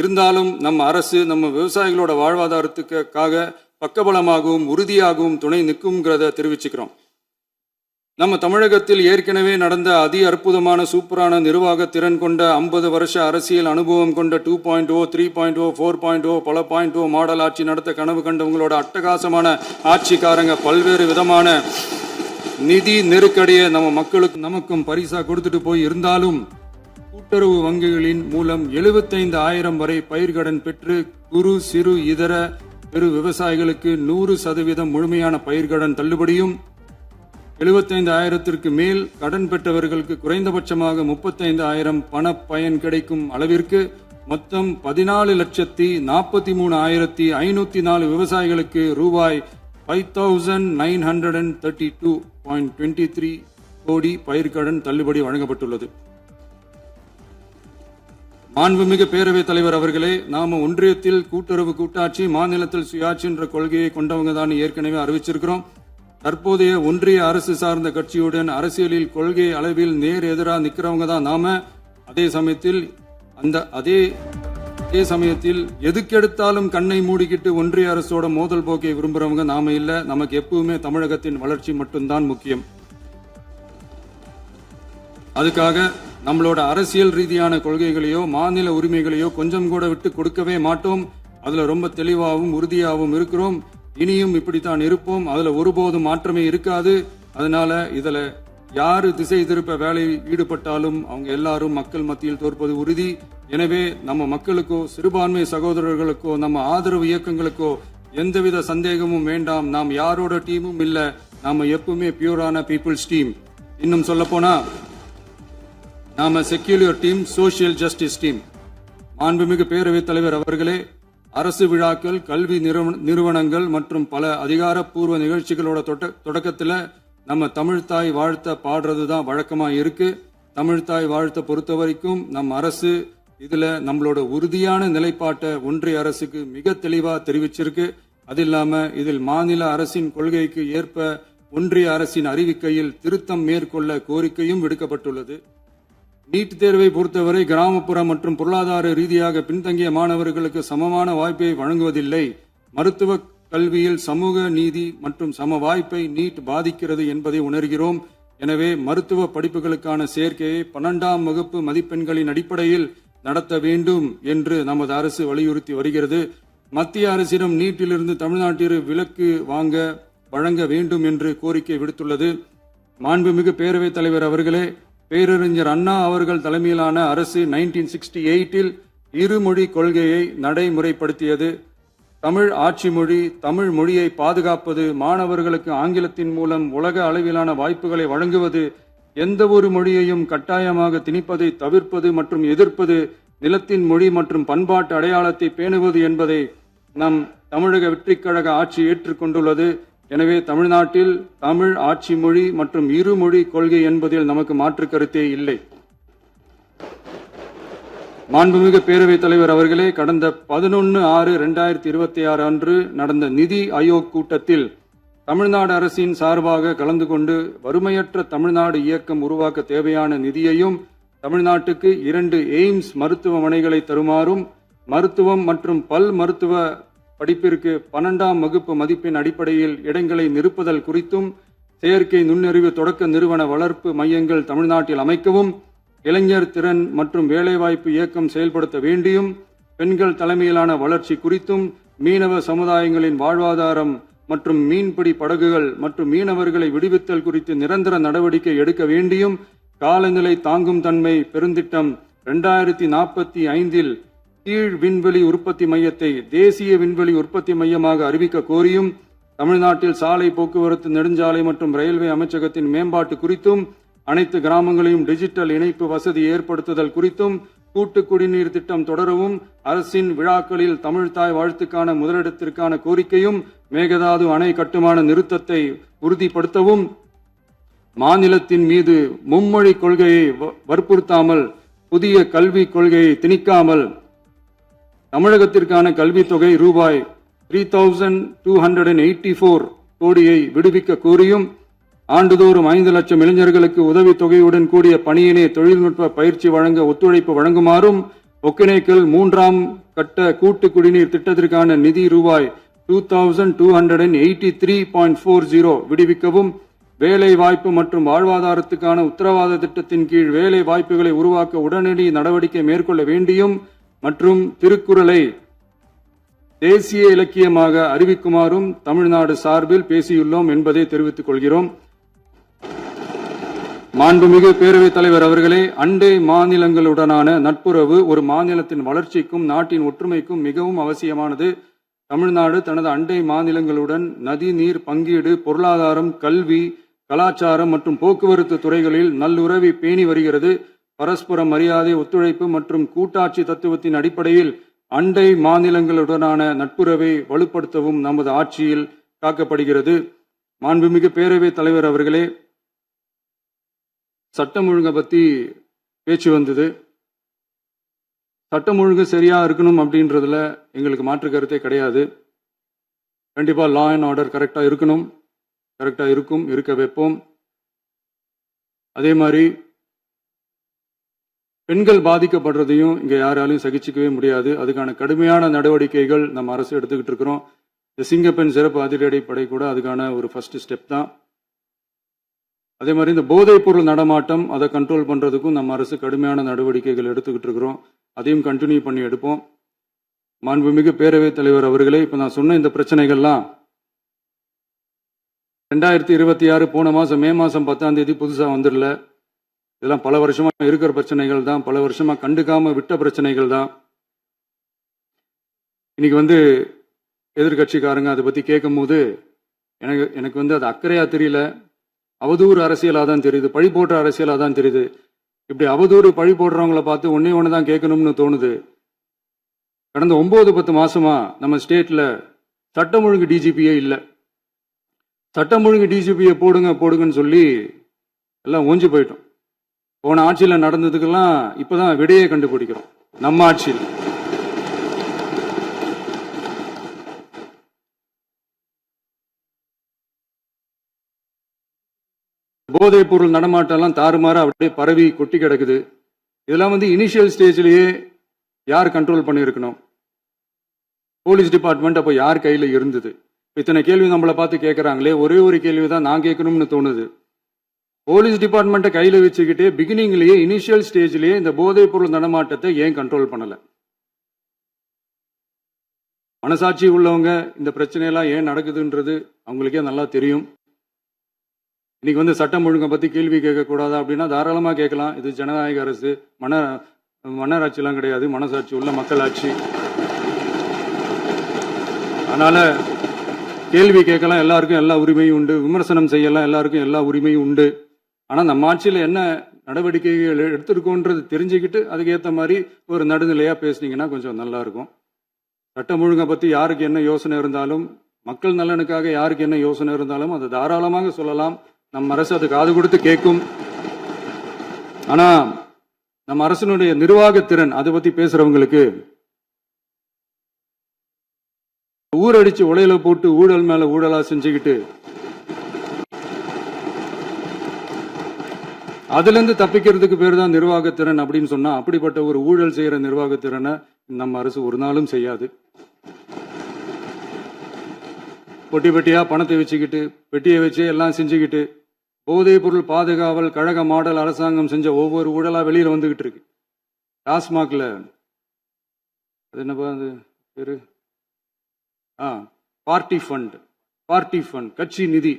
இருந்தாலும் நம்ம அரசு நம்ம விவசாயிகளோட வாழ்வாதாரத்துக்காக பக்கபலமாகவும் உறுதியாகவும் துணை நிற்கும்ங்கிறத தெரிவிச்சுக்கிறோம். நம்ம தமிழகத்தில் ஏற்கனவே நடந்த அதி அற்புதமான சூப்பரான நிர்வாக திறன் கொண்ட 50 வருஷ அரசியல் அனுபவம் கொண்ட 2.0, 3.0, 4.0 பல 0.0 மாடல் ஆட்சி நடத்த கனவு கண்டவங்களோட அட்டகாசமான ஆட்சிக்காரங்க பல்வேறு விதமான நிதி நெருக்கடியை நம்ம மக்களுக்கு நமக்கும் பரிசா கொடுத்துட்டு போய் இருந்தாலும் கூட்டுறவு வங்கிகளின் மூலம் 75,000 வரை பயிர்கடன் பெற்று குறு சிறு இதர பெரு விவசாயிகளுக்கு 100% முழுமையான பயிர்கடன் தள்ளுபடியும் 75,000க்கு மேல் கடன் பெற்றவர்களுக்கு குறைந்தபட்சமாக 35,000 பண பயன் கிடைக்கும் அளவிற்கு மொத்தம் 14,43,504 விவசாயிகளுக்கு ரூபாய் 5,932.23 கோடி பயிர்கடன் தள்ளுபடி வழங்கப்பட்டுள்ளது. மாண்புமிகு பேரவைத் தலைவர் அவர்களே, நாம ஒன்றியத்தில் கூட்டுறவு கூட்டாட்சி, மாநிலத்தில் சுயாட்சி என்ற கொள்கையை கொண்டவங்க தான் ஏற்கனவே அறிவிச்சிருக்கிறோம். தற்போதைய ஒன்றிய அரசு சார்ந்த கட்சியுடன் அரசியலில் கொள்கை அளவில் நேர் எதிராக நிற்கிறவங்க தான் நாம. அதே சமயத்தில் எதுக்கெடுத்தாலும் கண்ணை மூடிக்கிட்டு ஒன்றிய அரசோட மோதல் போக்கை விரும்புறவங்க நாம இல்ல. நமக்கு எப்பவுமே தமிழகத்தின் வளர்ச்சி மட்டும்தான் முக்கியம். அதுக்காக நம்மளோட அரசியல் ரீதியான கொள்கைகளையோ மாநில உரிமைகளையோ கொஞ்சம் கூட விட்டு கொடுக்கவே மாட்டோம். அதுல ரொம்ப தெளிவாகவும் உறுதியாகவும் இருக்கிறோம். இனியும் இப்படித்தான் இருப்போம். அதுல ஒருபோதும் மாற்றமே இருக்காது. அதனால இதுல யாரு திசை திருப்ப வேலையில் ஈடுபட்டாலும் அவங்க எல்லாரும் மக்கள் மத்தியில் தோற்பது உறுதி. எனவே நம்ம மக்களுக்கோ சிறுபான்மை சகோதரர்களுக்கோ நம்ம ஆதரவு இயக்கங்களுக்கோ எந்தவித சந்தேகமும் வேண்டாம். நாம் யாரோட டீமும் இல்ல. நாம எப்பவுமே பியூரான பீப்புள்ஸ் டீம். இன்னும் சொல்ல போனா நாம secular team, social justice team. மாண்புமிகு பேரவைத் தலைவர் அவர்களே, அரசு விழாக்கள், கல்வி நிறுவனங்கள் மற்றும் பல அதிகாரப்பூர்வ நிகழ்ச்சிகளோட தொடக்கத்தில் நம்ம தமிழ்தாய் வாழ்த்த பாடுறது தான் வழக்கமா இருக்கு. தமிழ்தாய் வாழ்த்த பொறுத்த வரைக்கும் நம் அரசு இதுல நம்மளோட உறுதியான நிலைப்பாட்டை ஒன்றிய அரசுக்கு மிக தெளிவா தெரிவிச்சிருக்கு. அது இல்லாம இதில் மாநில அரசின் கொள்கைக்கு ஏற்ப ஒன்றிய அரசின் அறிவிக்கையில் திருத்தம் மேற்கொள்ள கோரிக்கையும் விடுக்கப்பட்டுள்ளது. நீட் தேர்வை பொறுத்தவரை கிராமப்புற மற்றும் பொருளாதார ரீதியாக பின்தங்கிய மாணவர்களுக்கு சமமான வாய்ப்பை வழங்குவதில்லை. மருத்துவ கல்வியில் சமூக நீதி மற்றும் சம வாய்ப்பை நீட் பாதிக்கிறது என்பதை உணர்கிறோம். எனவே மருத்துவ படிப்புகளுக்கான சேர்க்கையை 12ஆம் வகுப்பு மதிப்பெண்களின் அடிப்படையில் நடத்த வேண்டும் என்று நமது அரசு வலியுறுத்தி வருகிறது. மத்திய அரசிடம் நீட்டிலிருந்து தமிழ்நாட்டிற்கு விலக்கு வழங்க வேண்டும் என்று கோரிக்கை விடுத்துள்ளது. மாண்புமிகு பேரவைத் தலைவர் அவர்களே, பேரறிஞர் அண்ணா அவர்கள் தலைமையிலான அரசு 1968 இருமொழி கொள்கையை நடைமுறைப்படுத்தியது. தமிழ் ஆட்சி மொழி, தமிழ் மொழியை பாதுகாப்பது, மாணவர்களுக்கு ஆங்கிலத்தின் மூலம் உலக அளவிலான வாய்ப்புகளை வழங்குவது, எந்த ஒரு மொழியையும் கட்டாயமாக திணிப்பதை தவிர்ப்பது மற்றும் எதிர்ப்பது, நிலத்தின் மொழி மற்றும் பண்பாட்டு அடையாளத்தை பேணுவது என்பதை நம் தமிழக வெற்றிக் கழக ஆட்சி ஏற்றுக்கொண்டுள்ளது. எனவே தமிழ்நாட்டில் தமிழ் ஆட்சி மொழி மற்றும் இருமொழி கொள்கை என்பதில் நமக்கு மாற்று கருத்தே இல்லை. மாண்புமிகு பேரவைத் தலைவர் அவர்களே, கடந்த 11/6/2026 அன்று நடந்த நிதி ஆயோக் கூட்டத்தில் தமிழ்நாடு அரசின் சார்பாக கலந்து கொண்டு வறுமையற்ற தமிழ்நாடு இயக்கம் உருவாக்க தேவையான நிதியையும் தமிழ்நாட்டுக்கு 2 எய்ம்ஸ் மருத்துவமனைகளை தருமாறும், மருத்துவம் மற்றும் பல் மருத்துவ படிப்பிற்கு 12ஆம் வகுப்பு மதிப்பெண் அடிப்படையில் இடங்களை நிரப்புதல் குறித்தும், செயற்கை நுண்ணறிவு தொடக்க நிறுவன வளர்ப்பு மையங்கள் தமிழ்நாட்டில் அமைக்கவும், இளைஞர் திறன் மற்றும் வேலைவாய்ப்பு இயக்கம் செயல்படுத்த வேண்டியும், பெண்கள் தலைமையிலான வளர்ச்சி குறித்தும், மீனவ சமுதாயங்களின் வாழ்வாதாரம் மற்றும் மீன்பிடி படகுகள் மற்றும் மீனவர்களை விடுவித்தல் குறித்து நிரந்தர நடவடிக்கை எடுக்க வேண்டியும், காலநிலை தாங்கும் தன்மை பெருந்திட்டம் 2045 கீழ் விண்வெளி உற்பத்தி மையத்தை தேசிய விண்வெளி உற்பத்தி மையமாக அறிவிக்க கோரியும், தமிழ்நாட்டில் சாலை போக்குவரத்து நெடுஞ்சாலை மற்றும் ரயில்வே அமைச்சகத்தின் மேம்பாட்டு குறித்தும், அனைத்து கிராமங்களையும் டிஜிட்டல் இணைப்பு வசதி ஏற்படுத்துதல் குறித்தும், கூட்டு குடிநீர் திட்டம் தொடரவும், அரசின் விழாக்களில் தமிழ்தாய் வாழ்த்துக்கான முதலிடத்திற்கான கோரிக்கையும், மேகதாது அணை கட்டுமான நிறுத்தத்தை உறுதிப்படுத்தவும், மாநிலத்தின் மீது மும்மொழி கொள்கையை வற்புறுத்தாமல் புதிய கல்விக் கொள்கையை திணிக்காமல் தமிழகத்திற்கான கல்வித் தொகை ரூபாய் 3284 கோடியை விடுவிக்க கோரியும், ஆண்டுதோறும் 5 லட்சம் இளைஞர்களுக்கு உதவித் தொகையுடன் கூடிய பணியினை தொழில்நுட்ப பயிற்சி வழங்க ஒத்துழைப்பு வழங்குமாறும், ஒகேனக்கல் 3ஆம் கட்ட கூட்டு குடிநீர் திட்டத்திற்கான நிதி ரூபாய் 2283.40 விடுவிக்கவும், வேலை வாய்ப்பு மற்றும் வாழ்வாதாரத்துக்கான உத்தரவாத திட்டத்தின் கீழ் வேலை வாய்ப்புகளை உருவாக்க உடனடி நடவடிக்கை மேற்கொள்ள வேண்டியும் மற்றும் திருக்குறளை தேசிய இலக்கியமாக அறிவிக்குமாறும் தமிழ்நாடு சார்பில் பேசியுள்ளோம் என்பதை தெரிவித்துக் கொள்கிறோம். மாண்புமிகு பேரவைத் தலைவர் அவர்களே, அண்டை மாநிலங்களுடனான நட்புறவு ஒரு மாநிலத்தின் வளர்ச்சிக்கும் நாட்டின் ஒற்றுமைக்கும் மிகவும் அவசியமானது. தமிழ்நாடு தனது அண்டை மாநிலங்களுடன் நதி நீர் பங்கீடு, பொருளாதாரம், கல்வி, கலாச்சாரம் மற்றும் போக்குவரத்து துறைகளில் நல்லுறவை பேணி வருகிறது. பரஸ்பர மரியாதை, ஒத்துழைப்பு மற்றும் கூட்டாட்சி தத்துவத்தின் அடிப்படையில் அண்டை மாநிலங்களுடனான நட்புறவை வலுப்படுத்தவும் நமது ஆட்சியில் காக்கப்படுகிறது. மாண்புமிகு பேரவைத் தலைவர் அவர்களே, சட்டம் ஒழுங்கை பத்தி பேச்சு வந்தது. சட்டம் ஒழுங்கு சரியா இருக்கணும் அப்படின்றதுல எங்களுக்கு மாற்று கருத்தே கிடையாது. கண்டிப்பா லா அண்ட் ஆர்டர் கரெக்டா இருக்கணும், கரெக்டா இருக்கும், இருக்க வைப்போம். அதே மாதிரி பெண்கள் பாதிக்கப்படுறதையும் இங்க யாராலையும் சகிச்சுக்கவே முடியாது. அதுக்கான கடுமையான நடவடிக்கைகள் நம்ம அரசு எடுத்துக்கிட்டு இருக்கிறோம். இந்த சிங்கப்பெண் சிறப்பு அதிரடிப்படை கூட அதுக்கான ஒரு ஃபர்ஸ்ட் ஸ்டெப் தான். அதே மாதிரி இந்த போதைப் பொருள் நடமாட்டம் அதை கண்ட்ரோல் பண்றதுக்கும் நம்ம அரசு கடுமையான நடவடிக்கைகள் எடுத்துக்கிட்டு இருக்கிறோம். அதையும் கண்டினியூ பண்ணி எடுப்போம். மாண்புமிகு பேரவைத் தலைவர் அவர்களே, இப்ப நான் சொன்ன இந்த பிரச்சனைகள்லாம் 2026 போன மாசம் மே மாசம் 10ஆம் தேதி புதுசா வந்துடல. இதெல்லாம் பல வருஷமா இருக்கிற பிரச்சனைகள் தான், பல வருஷமா கண்டுக்காம விட்ட பிரச்சனைகள் தான். இன்னைக்கு எதிர்கட்சிக்காரங்க அதை பத்தி கேட்கும் போது எனக்கு அது அக்கறையா தெரியல, அவதூறு அரசியலா தான் தெரியுது, பழி போடுற அரசியலா தான் தெரியுது. இப்படி அவதூறு பழி போடுறவங்களை பார்த்து ஒன்னே ஒன்று தான் கேட்கணும்னு தோணுது. கடந்த 9-10 மாசமா நம்ம ஸ்டேட்ல சட்டம் ஒழுங்கு டிஜிபியே இல்லை. சட்டம் ஒழுங்கு டிஜிபியை போடுங்கன்னு சொல்லி எல்லாம் ஓஞ்சி போயிட்டோம். போன ஆட்சியில நடந்ததுக்கெல்லாம் இப்பதான் விடையே கண்டுபிடிக்கிறோம் நம்ம ஆட்சியில். போதைப் பொருள் நடமாட்டம்லாம் தாறுமாற அப்படியே பரவி கொட்டி கிடக்குது. இதெல்லாம் இனிஷியல் ஸ்டேஜ்லயே யார் கண்ட்ரோல் பண்ணியிருக்கணும்? போலீஸ் டிபார்ட்மெண்ட் அப்ப யார் கையில இருந்தது? இத்தனை கேள்வி நம்மளை பார்த்து கேட்கறாங்களே, ஒரே ஒரு கேள்வி தான் நான் கேட்கணும்னு தோணுது. போலீஸ் டிபார்ட்மெண்ட்டை கையில வச்சுக்கிட்டே பிகினிங்லயே இனிஷியல் ஸ்டேஜ்லயே இந்த போதைப் பொருள் நடமாட்டத்தை ஏன் கண்ட்ரோல் பண்ணல? மனசாட்சி உள்ளவங்க இந்த பிரச்சனையெல்லாம் ஏன் நடக்குதுன்றது அவங்களுக்கே நல்லா தெரியும். இன்னைக்கு சட்டம் ஒழுங்கை பத்தி கேள்வி கேட்கக்கூடாதா அப்படின்னா தாராளமா கேட்கலாம். இது ஜனநாயக அரசு, மன்னராட்சியெல்லாம் கிடையாது, மனசாட்சி உள்ள மக்களாட்சி. அதனால கேள்வி கேட்கலாம், எல்லாருக்கும் எல்லா உரிமையும் உண்டு. விமர்சனம் செய்யலாம், எல்லாருக்கும் எல்லா உரிமையும் உண்டு. ஆனா நம்ம ஆட்சியில என்ன நடவடிக்கைகள் எடுத்திருக்கோன்றது தெரிஞ்சுக்கிட்டு அதுக்கேற்ற மாதிரி ஒரு நடுநிலையா பேசுனீங்கன்னா கொஞ்சம் நல்லா இருக்கும். சட்டம் ஒழுங்கை பத்தி யாருக்கு என்ன யோசனை இருந்தாலும், மக்கள் நலனுக்காக யாருக்கு என்ன யோசனை இருந்தாலும் அதை தாராளமாக சொல்லலாம். நம்ம அரசு அது காது கொடுத்து கேட்கும். ஆனா நம்ம அரசினுடைய நிர்வாகத்திறன் அதை பத்தி பேசுறவங்களுக்கு ஊரடிச்சு உலையில போட்டு ஊழல் மேல ஊழலா செஞ்சுக்கிட்டு அதுலேருந்து தப்பிக்கிறதுக்கு பேர் தான் நிர்வாகத்திறன் அப்படின்னு சொன்னா, அப்படிப்பட்ட ஒரு ஊழல் செய்யற நிர்வாகத்திறனை நம்ம அரசு ஒரு நாளும் செய்யாது. பொட்டி பெட்டியா பணத்தை வச்சுக்கிட்டு, பெட்டியை வச்சு எல்லாம் செஞ்சுக்கிட்டு, போதைப் பொருள் பாதுகாவல் கழக மாடல் அரசாங்கம் செஞ்ச ஒவ்வொரு ஊழலா வெளியில வந்துகிட்டு இருக்கு. டாஸ்மாக்ல அது என்னப்பா அது பேரு, பார்ட்டி ஃபண்ட் கட்சி நிதி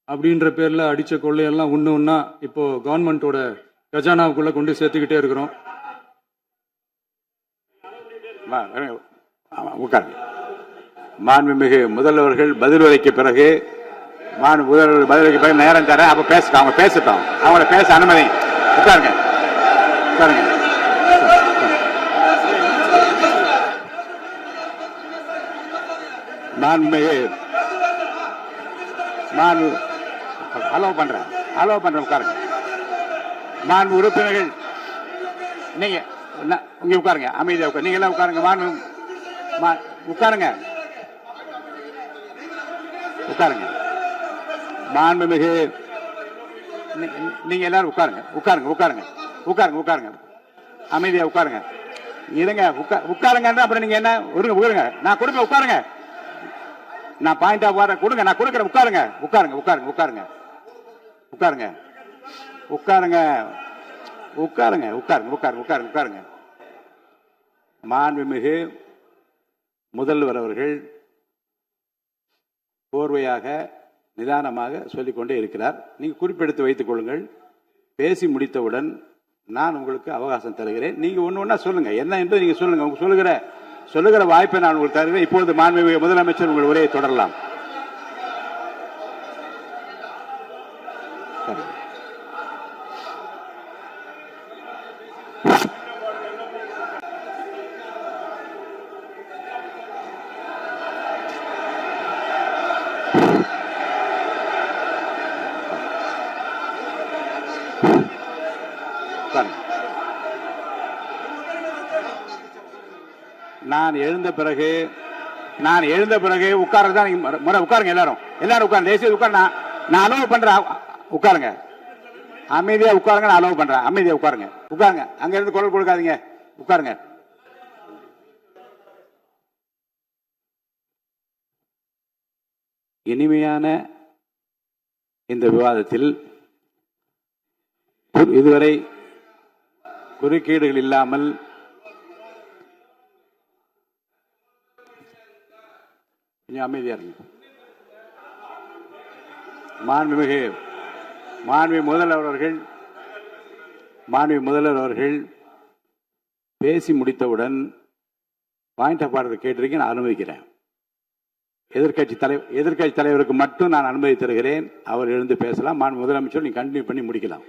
அப்படின்ற பேர்ல அடிச்ச கொள்ளையெல்லாம் ஒண்ணா இப்போ கவர்மெண்டோட கஜானாவுக்குள்ள கொண்டு சேர்த்துக்கிட்டே இருக்கிறோம். மாண்புமிகு முதல்வர்கள் பதில் உரைக்கு பிறகு முதல்வர் பதிலுக்கு பிறகு நேரம் தரேன். அப்ப பேசட்டும், அவங்க பேசட்டும், அவங்கள பேச அனுமதி. உட்காருங்க உட்காருங்க. மாண்புமிகு அலோவ் பண்றேன் உட்காருங்க. மாண்பு உறுப்பினர்கள் நீங்க இங்க உட்காருங்க, அமைதியா உட்காரு. நீங்க எல்லாம் உட்காருங்க. உட்காருங்க. மாண்புமிகு நீங்க எல்லாரும் உட்காருங்க. அமைதியா உட்காருங்க. இருங்க, உட்காருங்க. அப்புறம் நீங்க என்ன உட்காருங்க. நான் கொடுப்பேன், உட்காருங்க. நான் பாயிண்ட் ஆஃப் வர கொடுங்க, நான் கொடுக்குறேன். உட்காருங்க. மாண்புமிகு முதல்வர் அவர்கள் கோர்வையாக நிதானமாக சொல்லிக்கொண்டே இருக்கிறார். நீங்க குறிப்பெடுத்து வைத்துக் கொள்ளுங்கள். பேசி முடித்தவுடன் நான் உங்களுக்கு அவகாசம் தருகிறேன். நீங்க ஒண்ணு சொல்லுங்க, என்ன என்று நீங்க சொல்லுங்க. உங்க சொல்லுகிற வாய்ப்பை நான் உங்களுக்கு தருகிறேன். இப்பொழுது மாண்புமிகு முதலமைச்சர் உங்கள் உரையை தொடரலாம். நான் எழுந்த பிறகு உட்கார்றதுதான் முறை. உட்காருங்க, எல்லாரும் உட்காருங்க. தேசிய உட்கார். நான் அலோவ் பண்றேன். உட்காருங்க, அமைதியா உட்காருங்க. நான் அலோவ் பண்றேன். அமைதியா உட்காருங்க. அங்க இருந்து குரல் கொடுக்காதீங்க. உட்காருங்க. இனிமையான இந்த விவாதத்தில் இதுவரை குறுக்கீடுகள் இல்லாமல் அமைதியா இருங்க. மாண்புமிகு முதல்வர் அவர்கள் பேசி முடித்தவுடன் பாயிண்ட் ஆஃப் ஆர்டர் கேட்டிருக்கேன், நான் அனுமதிக்கிறேன். எதிர்கட்சி தலைவருக்கு மட்டும் நான் அனுமதி தருகிறேன். அவர் எழுந்து பேசலாம். மாண்பு முதலமைச்சர் நீங்க கண்டினியூ பண்ணி முடிக்கலாம்.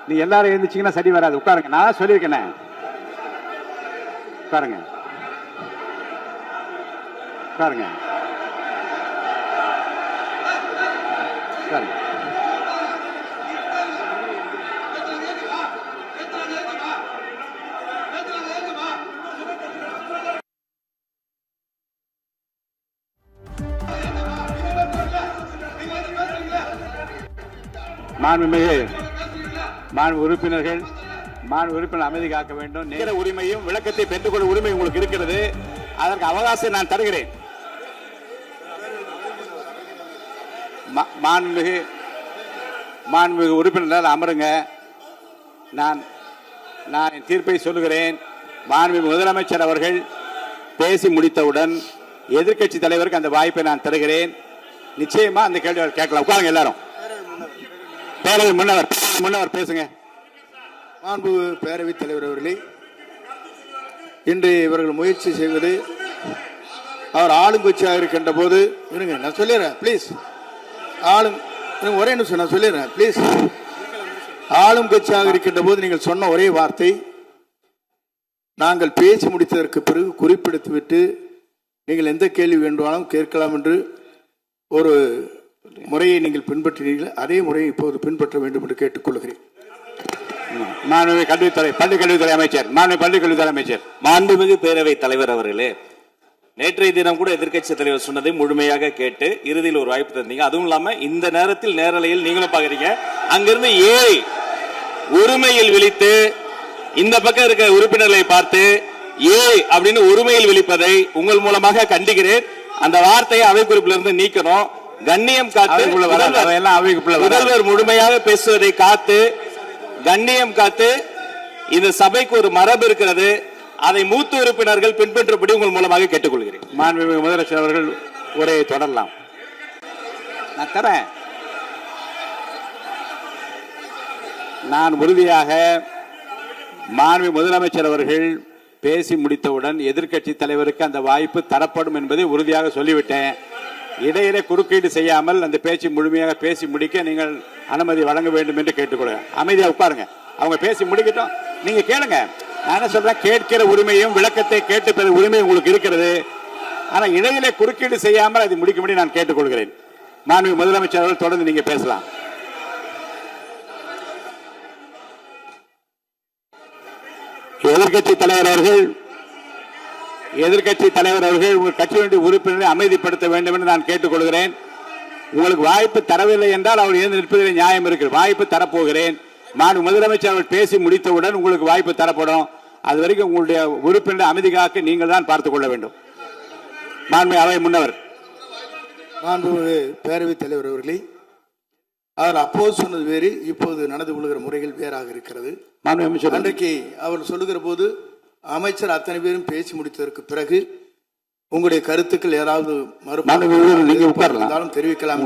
நீங்க எல்லாரும் எழுந்துச்சீங்கன்னா சரி வராது. உட்காருங்க. நான் சொல்லியிருக்கேன். உட்காருங்க. மாண்பு உறுப்பினர்கள் அமைதி காக்க வேண்டும். நேர உரிமையும் விளக்கத்தை பெற்றுக்கொள்ள உரிமை உங்களுக்கு இருக்கிறது. அதற்கு அவகாசம் நான் தருகிறேன். மாண்புமிகு உறுப்பினர்கள் அமருங்க. நான் என் தீர்ப்பை சொல்லுகிறேன். மாண்புமிகு முதலமைச்சர் அவர்கள் பேசி முடித்தவுடன் எதிர்க்கட்சி தலைவருக்கு அந்த வாய்ப்பை நான் தருகிறேன். நிச்சயமா அந்த கேள்வி கேட்கலாம். உட்காருங்க எல்லாரும். பேரவை முன்னவர் பேசுங்க. மாண்பு பேரவைத் தலைவர் அவர்களே, இன்று இவர்கள் முயற்சி செய்வது, அவர் ஆளுங்கட்சியாக இருக்கின்ற போது, இருங்க நான் சொல்லிடுறேன் ப்ளீஸ். ஒரே நிமிஷம் நான் சொல்லிடுறேன் ப்ளீஸ். ஆளும் கட்சியாக இருக்கின்ற போது நீங்கள் சொன்ன ஒரே வார்த்தை, நாங்கள் பேசி முடித்ததற்கு பிறகு குறிப்பிடுத்துவிட்டு நீங்கள் எந்த கேள்வி வேண்டுமானாலும் கேட்கலாம் என்று ஒரு முறையை நீங்கள் பின்பற்றினீர்கள். அதே முறையை இப்போது பின்பற்ற வேண்டும் என்று கேட்டுக்கொள்கிறேன். பள்ளிக்கல்வித்துறை அமைச்சர். மாண்புமிகு பேரவைத் தலைவர் அவர்களே, நேற்றைய தினம் கூட எதிர்க்கட்சி தலைவர் சொன்னதை முழுமையாக கேட்டு இறுதியில் ஒரு வாய்ப்பு தந்தீங்க. அதுவும் இல்லாம இந்த நேரத்தில் நேரலையில் நீங்களும் பாக்குறீங்க. அங்கிருந்து ஏழை உரிமையில் விழித்து இந்த பக்கம் இருக்க உறுப்பினர்களை பார்த்து ஏழை அப்படின்னு உரிமையில் விழிப்பதை உங்கள் மூலமாக கண்டிக்கிறேன். அந்த வார்த்தையை அவை குறிப்பிலிருந்து நீக்கணும். கண்ணியம் காத்து முதல்வர் முழுமையாக பேசுவதை காத்து கண்ணியம் காத்து இந்த சபைக்கு ஒரு மரபு இருக்கிறது. அதை மூத்த உறுப்பினர்கள் பின்பற்றபடி உங்கள் மூலமாக கேட்டுக்கொள்கிறேன். மாண்புமிகு முதலமைச்சர் அவர்கள் உரையை தொடரலாம். நான் தரேன். நான் உறுதியாக மாண்புமிகு முதலமைச்சர் அவர்கள் பேசி முடித்தவுடன் எதிர்க்கட்சி தலைவருக்கு அந்த வாய்ப்பு தரப்படும் என்பதை உறுதியாக சொல்லிவிட்டேன். இடையிலே குறுக்கீடு செய்யாமல் அந்த பேச்சு முழுமையாக பேசி முடிக்க நீங்கள் அனுமதி வழங்க வேண்டும் என்று கேட்டுக்கொள்கிறேன். அமைதியாக உட்காருங்க. அவங்க பேசி முடிக்கட்டும், நீங்க கேளுங்க. நான் என்ன சொல்றேன், கேட்கிற உரிமையும் விளக்கத்தை கேட்டு பெற உரிமை உங்களுக்கு இருக்கிறது. ஆனா இடையிலே குறுக்கீடு செய்யாமல் அதை முடிக்கும்படி நான் கேட்டுக்கொள்கிறேன். மாண்புமிகு முதலமைச்சர் அவர்கள் தொடர்ந்து நீங்க பேசலாம். எதிர்க்கட்சி தலைவர் அவர்கள் உங்கள் கட்சியினுடைய உறுப்பினரை அமைதிப்படுத்த வேண்டும் என்று நான் கேட்டுக்கொள்கிறேன். உங்களுக்கு வாய்ப்பு தரவில்லை என்றால் அவர் எழுந்து நிற்பதில் நியாயம் இருக்கிறது. வாய்ப்பு தரப்போகிறேன். மாண்புமிகு முதலமைச்சர் அவர்கள் பேசி முடித்தவுடன் உங்களுக்கு வாய்ப்பு தரப்படும். அது வரைக்கும் உங்களுடைய உறுப்பினரை அமைதி காக்க நீங்கள் தான் பார்த்துக் கொள்ள வேண்டும். மாண்புமிகு அவை முன்னவர். மாண்புமிகு பேரவைத் தலைவர் அவர்களே, அவர் அப்போது சொன்னது வேறு, இப்போது நடந்து கொள்கிற முறைகள் வேறாக இருக்கிறது. அன்றைக்கு அவர் சொல்லுகிற போது அமைச்சர் அத்தனை பேரும் பேசி முடித்ததற்கு பிறகு உங்களுடைய கருத்துக்கள் ஏதாவது மறுப்பாலும் தெரிவிக்கலாம்.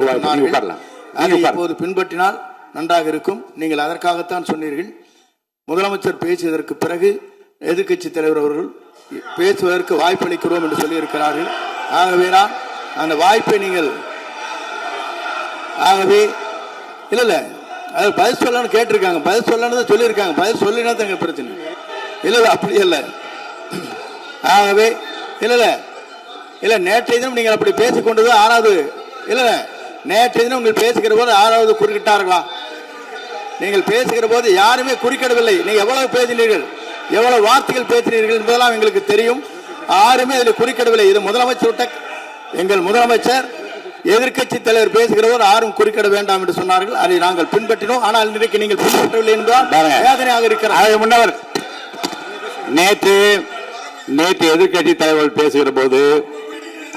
அதை இப்போது பின்பற்றினால் நன்றாக இருக்கும். நீங்கள் அதற்காகத்தான் சொன்னீர்கள். முதலமைச்சர் பேசியதற்கு பிறகு எதிர்க்கட்சி தலைவர் அவர்கள் பேசுவதற்கு வாய்ப்பளிக்கிறோம் என்று சொல்லியிருக்கிறார்கள். ஆகவே நான் அந்த வாய்ப்பை நீங்கள் இல்ல அது பதில் சொல்லணும்னு கேட்டிருக்காங்க. பதில் சொல்லணும் சொல்லியிருக்காங்க. பதில் சொல்லினா தாங்க பிரச்சனை. இல்ல அப்படி இல்லை. ஆகவே இல்ல நேற்றைய தினம் நீங்கள் அப்படி பேசிக்கொண்டது ஆறாவது இல்ல நேற்றைய தினம் நீங்கள் பேசுகிற போது ஆறாவது குறுக்கிட்டார்களா? நீங்கள் பேசுகிற போது யாருமே குறுக்கிடவில்லை. நீங்க எவ்வளவு பேசினீர்கள், எவ்வளவு வார்த்தைகள் பேசினீர்கள் என்பதெல்லாம் எங்களுக்கு தெரியும். யாருமே அதில் குறுக்கிடவில்லை. இது முதலமைச்சர் எங்கள் முதலமைச்சர் எதிர்க்கட்சி தலைவர் பேசுகிற போது யாரும் குறுக்கிட வேண்டாம் என்று சொன்னார்கள். அதை நாங்கள் பின்பற்றினோம். ஆனால் இன்றைக்கு நீங்கள் பின்பற்றவில்லை என்றால் வேதனையாக இருக்கிறார். முன்னவர் நேற்று எதிர்க்கட்சி தலைவர் பேசுகிற போது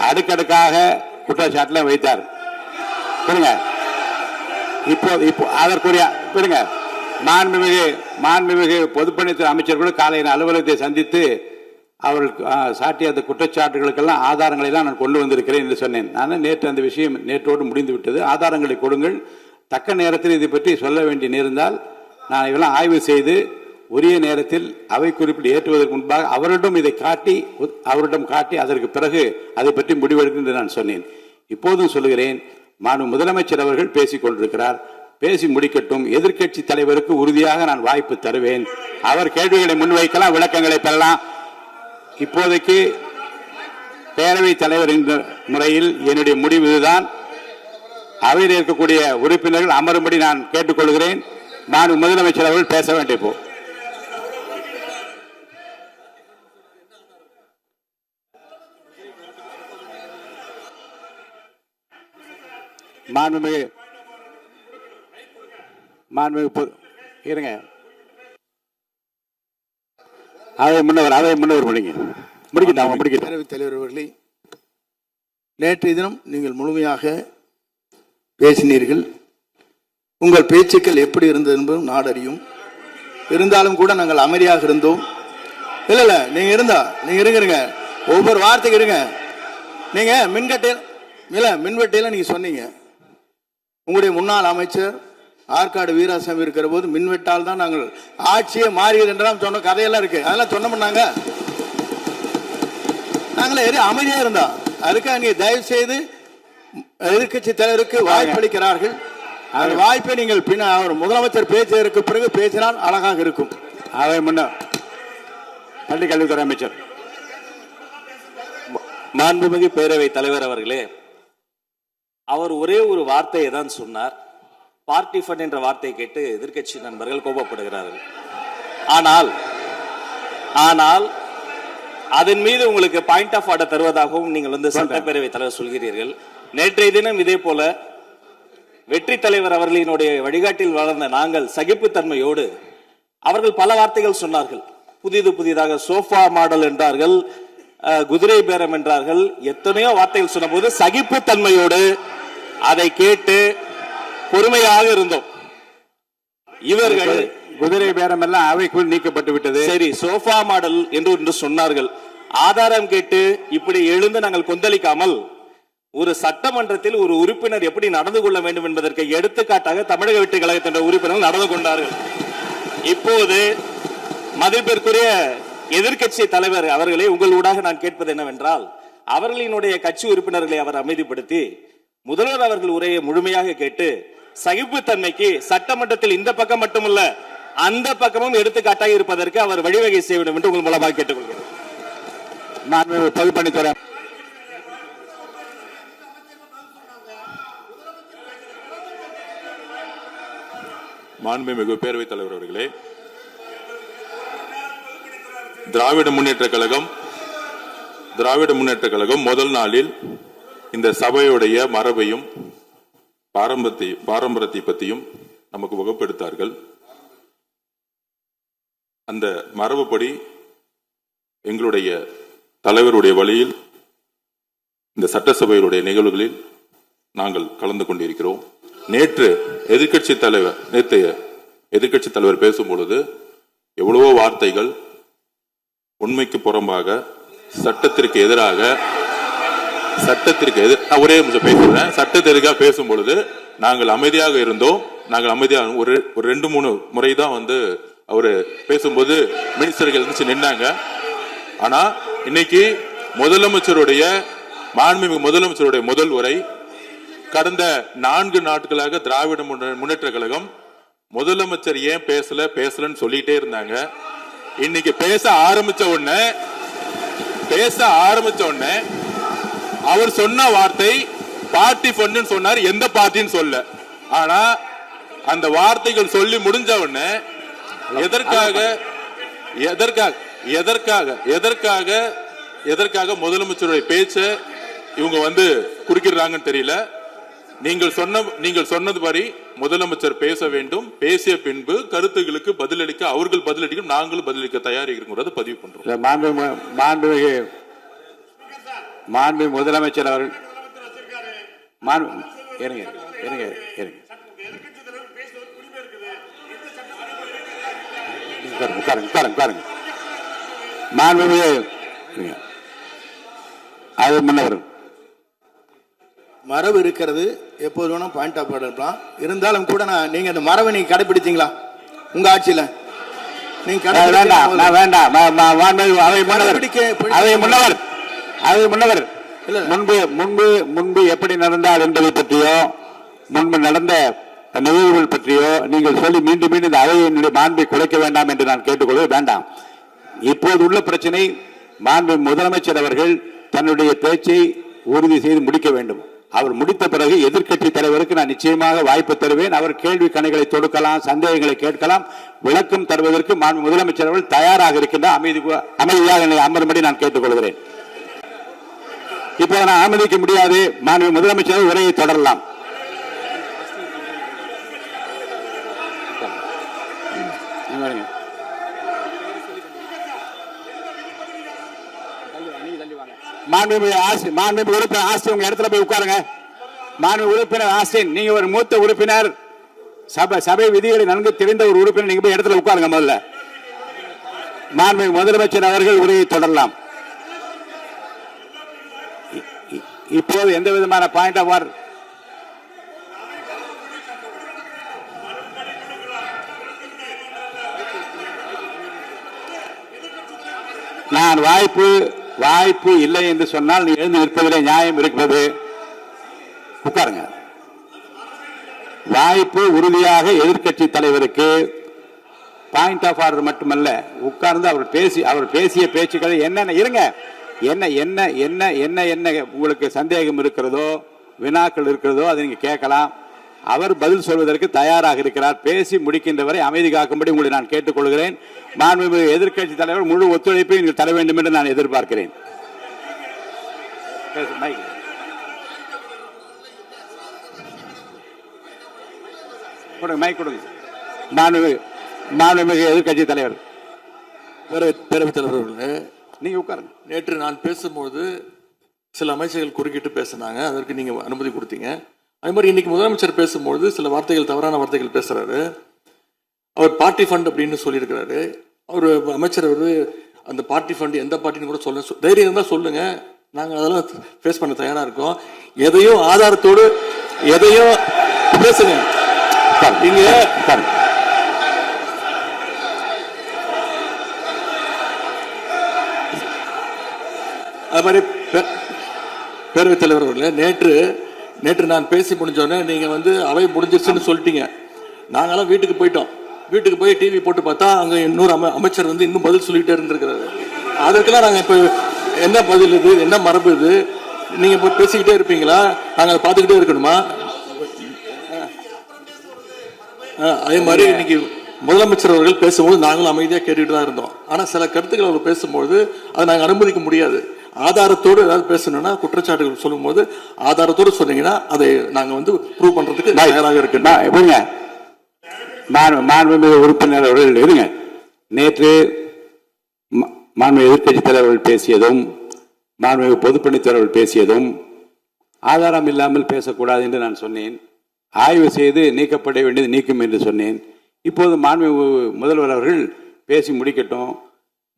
அடுக்கடுக்காக குற்றச்சாட்டுல வைத்தார். இப்போ அதற்குரிய மாண்புமிகு பொதுப்பணித்துறை அமைச்சர் கூட காலையில் அலுவலகத்தை சந்தித்து அவர்கள் சாட்டிய அந்த குற்றச்சாட்டுகளுக்கெல்லாம் ஆதாரங்களை எல்லாம் நான் கொண்டு வந்திருக்கிறேன் என்று சொன்னேன். நான் நேற்று அந்த விஷயம் நேற்றோடு முடிந்து விட்டது. ஆதாரங்களை கொடுங்கள். தக்க நேரத்தில் இதை பற்றி சொல்ல வேண்டி நேர்ந்தால் நான் இதெல்லாம் ஆய்வு செய்து உரிய நேரத்தில் அவை குறிப்பிட்டு ஏற்றுவதற்கு முன்பாக அவரிடம் காட்டி அதற்கு பிறகு அதை பற்றி முடிவெடுக்கும் என்று நான் சொன்னேன். இப்போதும் சொல்லுகிறேன், மாண்பு முதலமைச்சர் அவர்கள் பேசிக் கொண்டிருக்கிறார். பேசி முடிக்கட்டும். எதிர்க்கட்சி தலைவருக்கு உறுதியாக நான் வாய்ப்பு தருவேன். அவர் கேள்விகளை முன்வைக்கலாம், விளக்கங்களை பெறலாம். இப்போதைக்கு பேரவைத் தலைவர் என்ற முறையில் என்னுடைய முடிவு இதுதான். அவையில் இருக்கக்கூடிய உறுப்பினர்கள் அமரும்படி நான் கேட்டுக்கொள்கிறேன். நான் முதலமைச்சர் அவர்கள் பேச வேண்டும். இப்போ இருங்க. அவை முன்னவர் பேரவைத் தலைவர் அவர்களே, நேற்றைய தினம் நீங்கள் முழுமையாக பேசினீர்கள். உங்கள் பேச்சுக்கள் எப்படி இருந்தது என்பதும் நாடு அறியும். இருந்தாலும் கூட நாங்கள் அமைதியாக இருந்தோம். இல்ல நீங்க இருங்க. ஒவ்வொரு வார்த்தைக்கு இருங்க. நீங்க மின்வெட்டையில நீங்க சொன்னீங்க. உங்களுடைய முன்னாள் அமைச்சர் ஆற்காடு வீராசாமி இருக்கிற போது மின்வெட்டால் தான் நாங்கள் ஆட்சியே மாறியது என்றெல்லாம் சொன்ன கதையெல்லாம் இருக்கு. அதெல்லாம் சொன்னோம்னாங்க. நாங்களே அமைதியா இருந்தோம். அதுக்காக நீங்க தயவு செய்து எதிர்க்கட்சி தலைவருக்கு வாய்ப்பளிக்கிறார்கள். அந்த வாய்ப்பை நீங்கள் அவர் முதலமைச்சர் பேசியதற்கு பிறகு பேசினால் அழகாக இருக்கும். அவை முன்னர் பள்ளி கல்வித்துறை அமைச்சர். மாண்புமிகு பேரவைத் தலைவர் அவர்களே, அவர் ஒரே ஒரு வார்த்தையை தான் சொன்னார். பார்ட்டி ஃபண்ட் என்ற வார்த்தையை கேட்டு எதிர்க்கட்சி நண்பர்கள் கோபப்படுகிறார்கள். ஆனால் அதன் மீது உங்களுக்கு பாயிண்ட் ஆஃப் ஆர்டர் தருவதாகவும் நீங்கள் வந்து சட்டப்பேரவை தலைவர் சொல்கிறீர்கள். நேற்றைய தினம் இதே போல வெற்றி தலைவர் அவர்களினுடைய வழிகாட்டில் வளர்ந்த நாங்கள் சகிப்புத்தன்மையோடு அவர்கள் பல வார்த்தைகள் சொன்னார்கள். புதிதாக சோஃபா மாடல் என்றார்கள், குதிரை பேரம் என்றார்கள், எத்தனையோ வார்த்தைகள் சொன்ன போது சகிப்புத்தன்மையோடு அதை கேட்டு பொறுமையாக இருந்தோம். இவர்கள் குதிரை பேரம் எல்லாம் அவைக்குள் நீக்கப்பட்டு விட்டது. சரி, சோஃபா மாடல் என்று சொன்னார்கள். ஆதாரம் கேட்டு இப்படி எழுந்து நாங்கள் கொந்தளிக்காமல் ஒரு சட்டமன்றத்தில் ஒரு உறுப்பினர் எப்படி நடந்து கொள்ள வேண்டும் என்பதற்கு எடுத்துக்காட்டாக தமிழக வெற்றி கழகத்தின் உறுப்பினர்கள் நடந்து கொண்டார்கள். இப்போது மதிப்பிற்குரிய எதிர்க்கட்சி தலைவர் அவர்களே, உங்கள் ஊடாக நான் கேட்பது என்னவென்றால், அவர்களினுடைய கட்சி உறுப்பினர்களை அவர் அமைதிப்படுத்தி முதல்வர் அவர்கள் உரையை முழுமையாக கேட்டு சகிப்புத்தன்மைக்கு சட்டமன்றத்தில் இந்த பக்கம் மட்டுமல்ல அந்த பக்கமும் எடுத்துக்காட்டாக இருப்பதற்கு அவர் வழிவகை செய்ய வேண்டும் என்று உங்கள் மூலமாக கேட்டுக்கொள்கிறேன். நான் பொதுப்பணித்துறை மாண்புமிகு பேரவைத் தலைவர் அவர்களே, திராவிட முன்னேற்ற கழகம் முதல் நாளில் இந்த சபையுடைய மரபையும் பாரம்பரியத்தை பற்றியும் நமக்கு வகுப்பெடுத்தார்கள். அந்த மரபுப்படி எங்களுடைய தலைவருடைய வழியில் இந்த சட்டசபையுடைய நிகழ்வுகளில் நாங்கள் கலந்து கொண்டிருக்கிறோம். நேற்றைய எதிர்க்கட்சி தலைவர் பேசும் பொழுது எவ்வளவோ வார்த்தைகள் உண்மைக்கு புறம்பாக சட்டத்திற்கு எதிராக நான் ஒரே நிமிஷம் பேசுறேன். சட்டத்திற்காக பேசும் பொழுது நாங்கள் அமைதியாக இருந்தோம். ஒரு 2-3 முறை தான் வந்து அவரு பேசும்போது மினிஸ்டர்கள் இருந்துச்சு நின்னாங்க. ஆனா இன்னைக்கு மாண்புமிகு முதலமைச்சருடைய முதல் உரை, கடந்த 4 நாட்களாக திராவிட முன்னேற்ற கழகம் முதலமைச்சர் ஏன் பேசலன்னு சொல்லிட்டே இருந்தாங்க. இன்னைக்கு பேச ஆரம்பிச்ச உடனே அவர் சொன்ன வார்த்தை பார்ட்டி ஃபண்ட் சொன்னார். எந்த பார்ட்டின்னு சொல்ல. ஆனா அந்த வார்த்தைகள் சொல்லி முடிஞ்ச உடனே எதற்காக முதலமைச்சருடைய பேச்ச இவங்க வந்து குறுக்கிடுறாங்கன்னு தெரியல. நீங்கள் சொன்னதுபடி முதலமைச்சர் பேச வேண்டும். பேசிய பின்பு கருத்துகளுக்கு பதிலளிக்க அவர்கள் பதிலளிக்கும், நாங்களும் பதிலளிக்க தயாரிக்கிறோம். பதிவு பண்றோம். மாண்புமிகு முதலமைச்சர் அவர்கள் மரபு இருக்கிறது, எப்போது வேணும் பாயிண்ட் ஆஃப் ஆர்டர் இருக்கலாம். இருந்தாலும் கூட நீங்க அந்த மரபை நீங்க கடைபிடிச்சீங்களா உங்க ஆட்சியில? நீங்க முன்னவர் முன்பு எப்படி நடந்தார் என்பதை பற்றியோ முன்பு நடந்த நிகழ்வுகள் பற்றியோ நீங்கள் சொல்லி மீண்டும் இந்த அவையினுடைய மாண்பை குலைக்க வேண்டாம் என்று நான் கேட்டுக்கொள்வது வேண்டாம். இப்போது உள்ள பிரச்சனை, மாண்பு முதலமைச்சர் அவர்கள் தன்னுடைய பேச்சை உறுதி செய்து முடிக்க வேண்டும். அவர் முடித்த பிறகு எதிர்க்கட்சி தலைவருக்கு நான் நிச்சயமாக வாய்ப்பு தருவேன். அவர் கேள்வி கணைகளை தொடுக்கலாம், சந்தேகங்களை கேட்கலாம், விளக்கம் தருவதற்கு மாண்பு முதலமைச்சர் அவர்கள் தயாராக இருக்கின்றார். அமைதியாக அமரும்படி நான் கேட்டுக்கொள்கிறேன். இப்போது நான் அனுமதிக்க முடியாது. மாண்பு முதலமைச்சர் உரையை தொடரலாம். மாண்புமிகு உறுப்பினர் ஆஸ்டின் உங்க இடத்துல போய் உட்காருங்க. மாண்புமிகு உறுப்பினர் ஆஸ்டின், நீங்க ஒரு மூத்த உறுப்பினர், சபை விதிகளை நன்கு தெரிந்த ஒரு உறுப்பினர், நீங்க போய் இடத்துல உட்காருங்க. முதல்ல மாண்புமிகு முதலமைச்சர் அவர்கள் உரையை தொடரலாம். இப்போது எந்த விதமான பாயிண்ட் ஆஃப் ஆர்டர் நான் வாய்ப்பு இல்லை என்று சொன்னால் நீ எழுந்து நிற்பதிலே நியாயம் இருக்கிறது. உட்காருங்க. வாய்ப்பு உறுதியாக எதிர்க்கட்சி தலைவருக்கு பாயிண்ட் ஆஃப் ஆர்டர் மட்டுமல்ல, உட்கார்ந்து அவர் பேசிய பேச்சுக்களை என்னென்ன இருங்க என்ன என்ன என்ன என்ன என்ன உங்களுக்கு சந்தேகம் இருக்கிறதோ, வினாக்கள் இருக்கிறதோ அதை நீங்க கேட்கலாம். அவர் பதில் சொல்வதற்கு தயாராக இருக்கிறார். பேசி முடிக்கின்ற வரை அமைதி காக்கும்படி உங்களை நான் கேட்டுக்கொள்கிறேன். மாண்புமிகு எதிர்க்கட்சி தலைவர் முழு ஒத்துழைப்பை நீங்கள் தர வேண்டும் என்று நான் எதிர்பார்க்கிறேன். மைக் கொடுங்க. மாண்புமிகு எதிர்க்கட்சி தலைவர். பேரவைத் தலைவர் அவர்களே, நீங்க உட்காருங்க. நேற்று நான் பேசும்போது சில அமைச்சர்கள் குறுக்கிட்டு பேசினாங்க, அதற்கு நீங்க அனுமதி கொடுத்தீங்க. அதே மாதிரி இன்னைக்கு முதலமைச்சர் பேசும்போது சில வார்த்தைகள், தவறான வார்த்தைகள் பேசுறாரு. அவர் பார்ட்டி ஃபண்ட் அப்படின்னு சொல்லியிருக்கிறாரு. அவர் அமைச்சர் அந்த பார்ட்டி ஃபண்ட் எந்த பார்ட்டின்னு கூட சொல்ல தைரியம் இருந்தால் சொல்லுங்க, நாங்கள் அதெல்லாம் ஃபேஸ் பண்ண தயாரா இருக்கோம். எதையும் ஆதாரத்தோடு எதையும் பேசுங்க. நீங்க அது மாதிரி பேரவைத் தலைவர் அவர்களே, நேற்று நான் பேசி முடிஞ்சோடனே நீங்க அவை முடிஞ்சிருச்சுன்னு சொல்லிட்டீங்க. நாங்கெல்லாம் வீட்டுக்கு போயிட்டோம். வீட்டுக்கு போய் டிவி போட்டு பார்த்தா அங்க இன்னொரு அமைச்சர் இன்னும் பதில் சொல்லிட்டே இருந்திருக்கிறாரு. அதற்கெல்லாம் நாங்க இப்ப என்ன பதில் இது, என்ன மரபு இது? நீங்க இப்ப பேசிக்கிட்டே இருப்பீங்களா? நாங்க அதை பார்த்துக்கிட்டே இருக்கணுமா? அதே மாதிரி இன்னைக்கு முதலமைச்சர் அவர்கள் பேசும்போது நாங்களும் அமைதியாக கேட்டுட்டு தான் இருந்தோம். ஆனால் சில கருத்துக்கள் அவர் பேசும்போது அதை நாங்கள் அனுமதிக்க முடியாது. ஆதாரத்தோடு ஏதாவது பேசணும்னா, குற்றச்சாட்டுகள் சொல்லும் போது ஆதாரத்தோடு சொன்னீங்கன்னா அதை நாங்கள் ப்ரூவ் பண்றதுக்கு தயாராக இருக்கு. மாண்புமிகு உறுப்பினர் அவர்கள் இருங்க. நேற்று மாண்புமிகு எதிர்க்கட்சி தலைவர்கள் பேசியதும் மாண்புமிகு பொதுப்பணித்துறையர்கள் பேசியதும் ஆதாரம் இல்லாமல் பேசக்கூடாது என்று நான் சொன்னேன். ஆய்வு செய்து நீக்கப்பட வேண்டியது நீக்கும் என்று சொன்னேன். இப்போது மாண்புமிகு முதல்வர் அவர்கள் பேசி முடிக்கட்டும்.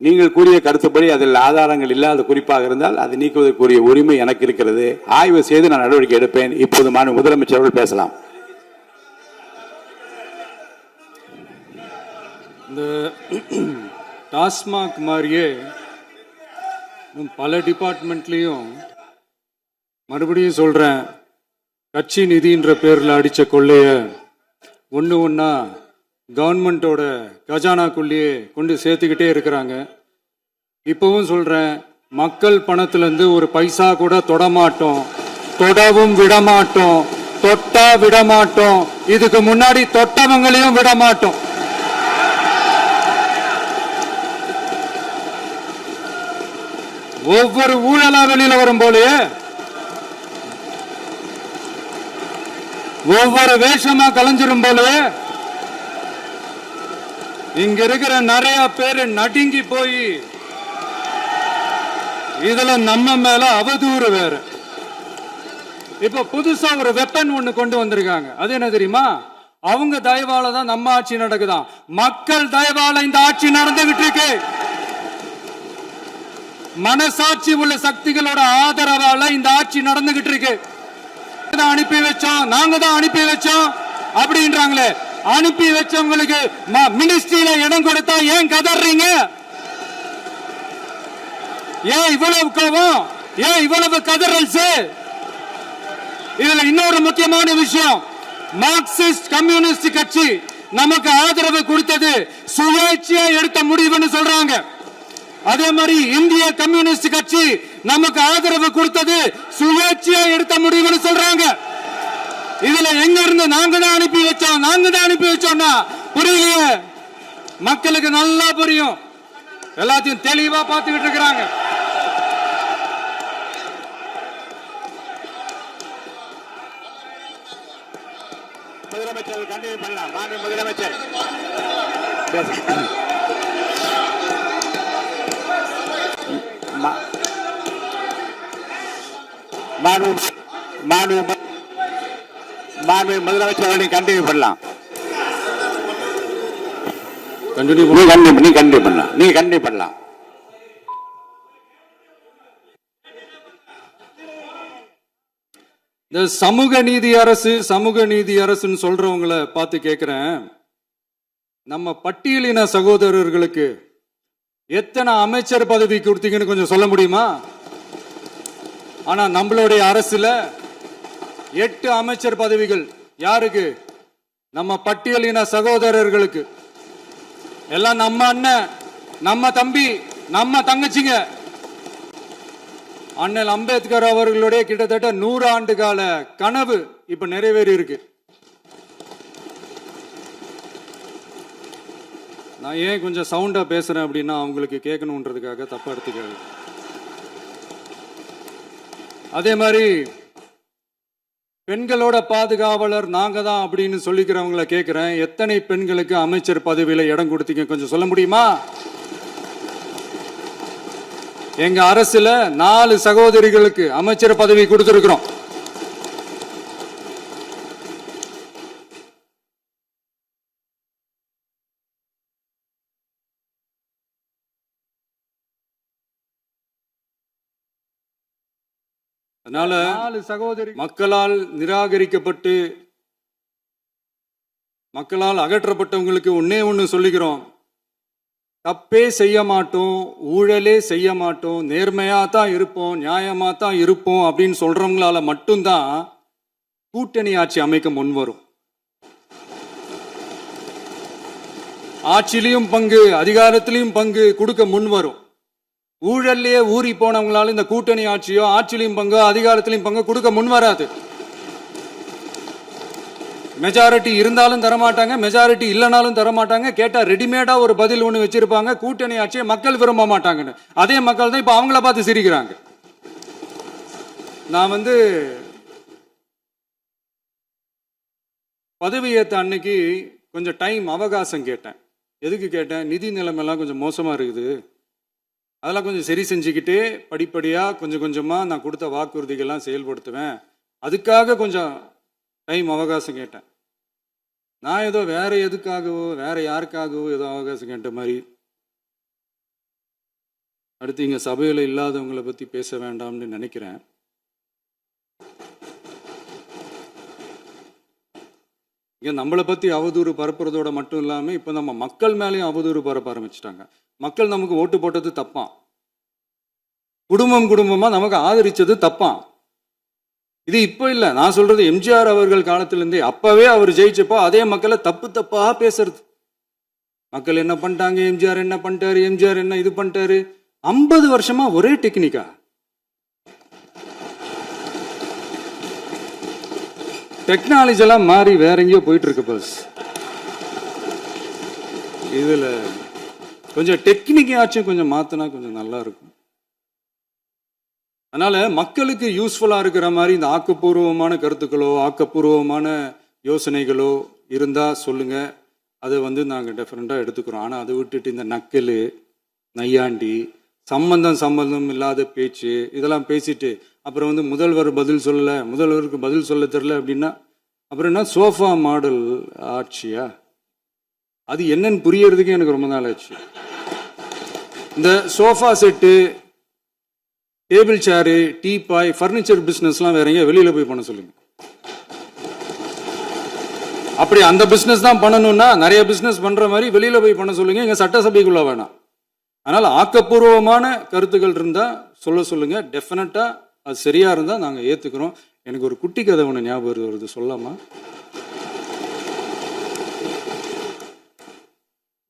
நீங்கள் கூறிய கருத்துப்படி அதில் ஆதாரங்கள் இல்லாத குறிப்பாக இருந்தால் அதை நீக்குவதற்குரிய உரிமை எனக்கு இருக்கிறது. ஆய்வு செய்து நான் நடவடிக்கை எடுப்பேன். இப்போது மாண்புமிகு முதலமைச்சர் அவர்கள் பேசலாம். இந்த டாஸ்மாக் மாதிரியே பல டிபார்ட்மெண்ட்லேயும் மறுபடியும் சொல்கிறேன், கட்சி நிதின்ற பேரில் அடித்த கொள்ளைய ஒன்றா கவர்மெண்ட்டோட கஜானாக்குள்ளேயே கொண்டு சேர்த்துக்கிட்டே இருக்கிறாங்க. இப்போவும் சொல்கிறேன், மக்கள் பணத்திலேருந்து ஒரு பைசா கூட தொடமாட்டோம், தொடவும் விடமாட்டோம், தொட்டா விடமாட்டோம், இதுக்கு முன்னாடி தொட்டவங்களையும் விடமாட்டோம். ஒவ்வொரு ஊழலா வெளியில வரும் போலயே ஒவ்வொரு வேஷமா கலைஞ்சிரும் போலவே இங்க இருக்கிற நிறைய பேரு நடுங்கி போய் இதுல நம்ம மேல அவதூறு வேற. இப்ப புதுசா ஒரு வெப்பன் ஒண்ணு கொண்டு வந்திருக்காங்க. அது என்ன தெரியுமா? அவங்க தயவால தான் நம்ம ஆட்சி நடக்குதான். மக்கள் தயவால இந்த ஆட்சி நடந்துகிட்டு இருக்கு. மனசாட்சி உள்ள சக்திகளோட ஆதரவால இந்த ஆட்சி நடந்துகிட்டு இருக்கு. அனுப்பி வச்சோம், நாங்க தான் அனுப்பி வச்சோம் அப்படின்றாங்களே. அனுப்பி வச்சவங்களுக்கு மினிஸ்ட்ரியில இடம் கொடுத்தா ஏன் கதறீங்க? ஏன் இவ்வளவு கோபம்? ஏன் இவ்வளவு கதறல்? இதுல இன்னொரு முக்கியமான விஷயம், மார்க்சிஸ்ட் கம்யூனிஸ்ட் கட்சி நமக்கு ஆதரவு கொடுத்தது சுயேட்சையா எடுத்த முடிவுன்னு சொல்றாங்க. அதே மாதிரி இந்திய கம்யூனிஸ்ட் கட்சி நமக்கு ஆதரவு கொடுத்தது சுயேட்சையா எடுத்த முடிவுன்னு சொல்றாங்க. இதுல எங்க இருந்து நாங்க தான் அனுப்பி வச்சோம்னா புரியலையே. மக்களுக்கு நல்லா புரியும், எல்லாத்தையும் தெளிவா பார்த்துக்கிட்டு இருக்கிறாங்க. முதலமைச்சர் கண்டினியூ பண்ணலாம். மாண்புமிகு முதலமைச்சர் முதலமைச்சர் அவர்கள் கண்டினியூ பண்ணலாம். நீங்க கண்டினியூ பண்ணலாம். இந்த சமூக நீதி அரசுன்னு சொல்றவங்களை பார்த்து கேட்கிறேன், நம்ம பட்டியலின சகோதரர்களுக்கு எத்தனை அமைச்சர் பதவி கொடுத்தீங்கன்னு கொஞ்சம் சொல்ல முடியுமா? ஆனா நம்மளுடைய அரசுல 8 அமைச்சர் பதவிகள் யாருக்கு? நம்ம பட்டியலின சகோதரர்களுக்கு. எல்லாம் நம்ம அண்ணன், நம்ம தம்பி, நம்ம தங்கச்சிங்க. அண்ணல் அம்பேத்கர் அவர்களுடைய கிட்டத்தட்ட 100 ஆண்டு கால கனவு இப்ப நிறைவேறி இருக்கு. நான் ஏன் கொஞ்சம் சவுண்டா பேசுறேன் அப்படின்னா அவங்களுக்கு கேட்கணுன்றதுக்காக தப்பா எடுத்துக்காது. அதே மாதிரி பெண்களோட பாதுகாவலர் நாங்க தான் அப்படின்னு சொல்லிக்கிறவங்கள கேட்கிறேன், எத்தனை பெண்களுக்கு அமைச்சர் பதவியில இடம் கொடுத்தீங்க கொஞ்சம் சொல்ல முடியுமா? எங்க அரசுல 4 சகோதரிகளுக்கு அமைச்சர் பதவி கொடுத்திருக்கிறோம். அதனால 4 சகோதரி மக்களால் நிராகரிக்கப்பட்டு மக்களால் அகற்றப்பட்டவங்களுக்கு ஒன்னே ஒன்று சொல்லிக்கிறோம், தப்பே செய்ய மாட்டோம், ஊழலே செய்ய மாட்டோம், நேர்மையா தான் இருப்போம், நியாயமா தான் இருப்போம் அப்படின்னு சொல்றவங்களால மட்டும்தான் கூட்டணி ஆட்சி அமைக்க முன்வரும். ஆட்சியிலையும் பங்கு அதிகாரத்திலையும் பங்கு கொடுக்க முன்வரும். ஊழல்லையே ஊறி போனவங்களால இந்த கூட்டணி ஆட்சியோ ஆட்சியிலையும் பங்கு அதிகாரத்திலையும் பங்கு கொடுக்க முன்வராது. மெஜாரிட்டி இருந்தாலும் தரமாட்டாங்க, மெஜாரிட்டி இல்லைனாலும் தரமாட்டாங்க. கேட்டா ரெடிமேடா ஒரு பதில் ஒன்று வச்சிருப்பாங்க, கூட்டணி ஆட்சியை மக்கள் விரும்ப மாட்டாங்கன்னு. அதே மக்கள் தான் இப்ப அவங்கள பார்த்து சிரிக்கிறாங்க. நான் பதவி ஏற்ற அன்னைக்கு கொஞ்சம் டைம் அவகாசம் கேட்டேன். எதுக்கு கேட்டேன்? நிதி நிலைமைலாம் கொஞ்சம் மோசமா இருக்குது, அதெல்லாம் கொஞ்சம் சரி செஞ்சுக்கிட்டே படிப்படியாக கொஞ்சம் கொஞ்சமாக நான் கொடுத்த வாக்குறுதிகள்லாம் செயல்படுத்துவேன், அதுக்காக கொஞ்சம் டைம் அவகாசம் கேட்டேன். நான் ஏதோ வேற எதுக்காகவோ வேற யாருக்காகவோ ஏதோ அவகாசம் கேட்ட மாதிரி. அடுத்து இங்கே சபையில் இல்லாதவங்களை பற்றி பேச வேண்டாம்னு நினைக்கிறேன். இங்கே நம்மளை பற்றி அவதூறு பரப்புறதோட மட்டும் இல்லாமல் இப்போ நம்ம மக்கள் மேலேயும் அவதூறு பரப்ப ஆரம்பிச்சிட்டாங்க. மக்கள் நமக்கு ஓட்டு போட்டது தப்பான், குடும்பம் குடும்பமாக நமக்கு ஆதரிச்சது தப்பான். இது இப்போ இல்லை, நான் சொல்றது எம்ஜிஆர் அவர்கள் காலத்திலிருந்தே. அப்பவே அவர் ஜெயிச்சப்போ அதே மக்களை தப்பு தப்பா பேசுறது. மக்கள் என்ன பண்ணிட்டாங்க, எம்ஜிஆர் என்ன பண்ணிட்டாரு, எம்ஜிஆர் என்ன இது பண்ணிட்டாரு. 50 வருஷமா ஒரே டெக்னிக்கா. டெக்னாலஜி எல்லாம் மாறி வேற எங்கேயோ போயிட்டு இருக்கு பஸ். இதுல கொஞ்சம் டெக்னிக்காச்சும் கொஞ்சம் மாத்தினா கொஞ்சம் நல்லா இருக்கும். அதனால மக்களுக்கு யூஸ்ஃபுல்லா இருக்கிற மாதிரி இந்த ஆக்கப்பூர்வமான கருத்துக்களோ ஆக்கப்பூர்வமான யோசனைகளோ இருந்தா சொல்லுங்க, அதை நாங்கள் டெஃபரெண்டாக எடுத்துக்கிறோம். ஆனால் அதை விட்டுட்டு இந்த நக்கல் நையாண்டி சம்பந்தம் இல்லாத பேச்சு இதெல்லாம் பேசிட்டு அப்புறம் முதல்வர் பதில் சொல்லலை, முதல்வருக்கு பதில் சொல்ல தெரில அப்படின்னா அப்புறம் என்ன சோஃபா மாடல் ஆட்சியா? அது என்னன்னு புரியறதுக்கு எனக்கு ரொம்ப நாள் ஆச்சு. இந்த sofa set, table chair, teapoy, furniture பிஸ்னஸ்லாம் வேற எங்கேயா வெளியில போய் பண்ண சொல்லுங்க. அப்படி அந்த பிஸ்னஸ் தான் பண்ணணும்னா நிறைய பிஸ்னஸ் பண்ற மாதிரி வெளியில போய் பண்ண சொல்லுங்க, இங்க சட்டசபைக்குள்ள வேணாம். அதனால ஆக்கப்பூர்வமான கருத்துக்கள் இருந்தா சொல்லுங்க, டெஃபினட்டா அது சரியா இருந்தா நாங்க ஏத்துக்கிறோம். எனக்கு ஒரு குட்டி கதை ஒன்று ஞாபகம் வருது, சொல்லாமா?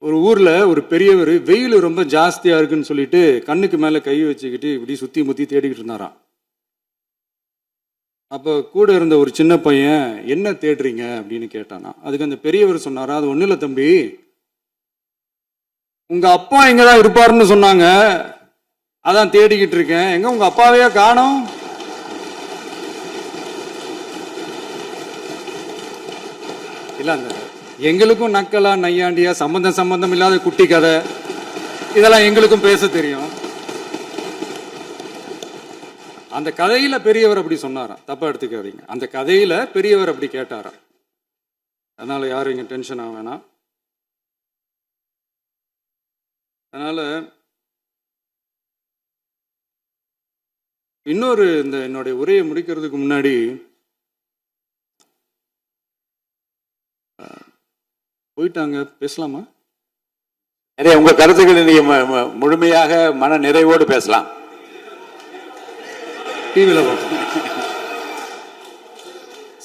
ஒரு ஊர்ல ஒரு பெரியவர் வெயில் ரொம்ப ஜாஸ்தியா இருக்குன்னு சொல்லிட்டு கண்ணுக்கு மேல கை வச்சுக்கிட்டு இப்படி சுத்தி முத்தி தேடிக்கிட்டு இருந்தாராம். அப்ப கூட இருந்த ஒரு சின்ன பையன் என்ன தேடுறீங்க அப்படின்னு கேட்டானா. அதுக்கு அந்த பெரியவர் சொன்னாரா, அது ஒண்ணு இல்ல தம்பி, உங்க அப்பா எங்கதான் இருப்பாருன்னு சொன்னாங்க, அதான் தேடிக்கிட்டு இருக்கேன். எங்க உங்க அப்பாவையே காணோம்? இல்ல அந்த எங்களுக்கும் நக்கலா நையாண்டியா சம்பந்தம் இல்லாத குட்டி கதை இதெல்லாம் எங்களுக்கும் பேச தெரியும். அந்த கதையில பெரியவர் அப்படி சொன்னாராம், தப்பா எடுத்துக்காதீங்க. அந்த கதையில பெரியவர் அப்படி கேட்டாராம். அதனால யாரும் இங்க டென்ஷன் ஆக வேணாம். அதனால இன்னொரு இந்த என்னுடைய உரையை முடிக்கிறதுக்கு முன்னாடி போயிட்டாங்க, பேசலாமா? நிறைய உங்க கருத்துக்களை நீங்க முழுமையாக மன நிறைவோடு பேசலாம். டிவியில் பார்ப்போம்.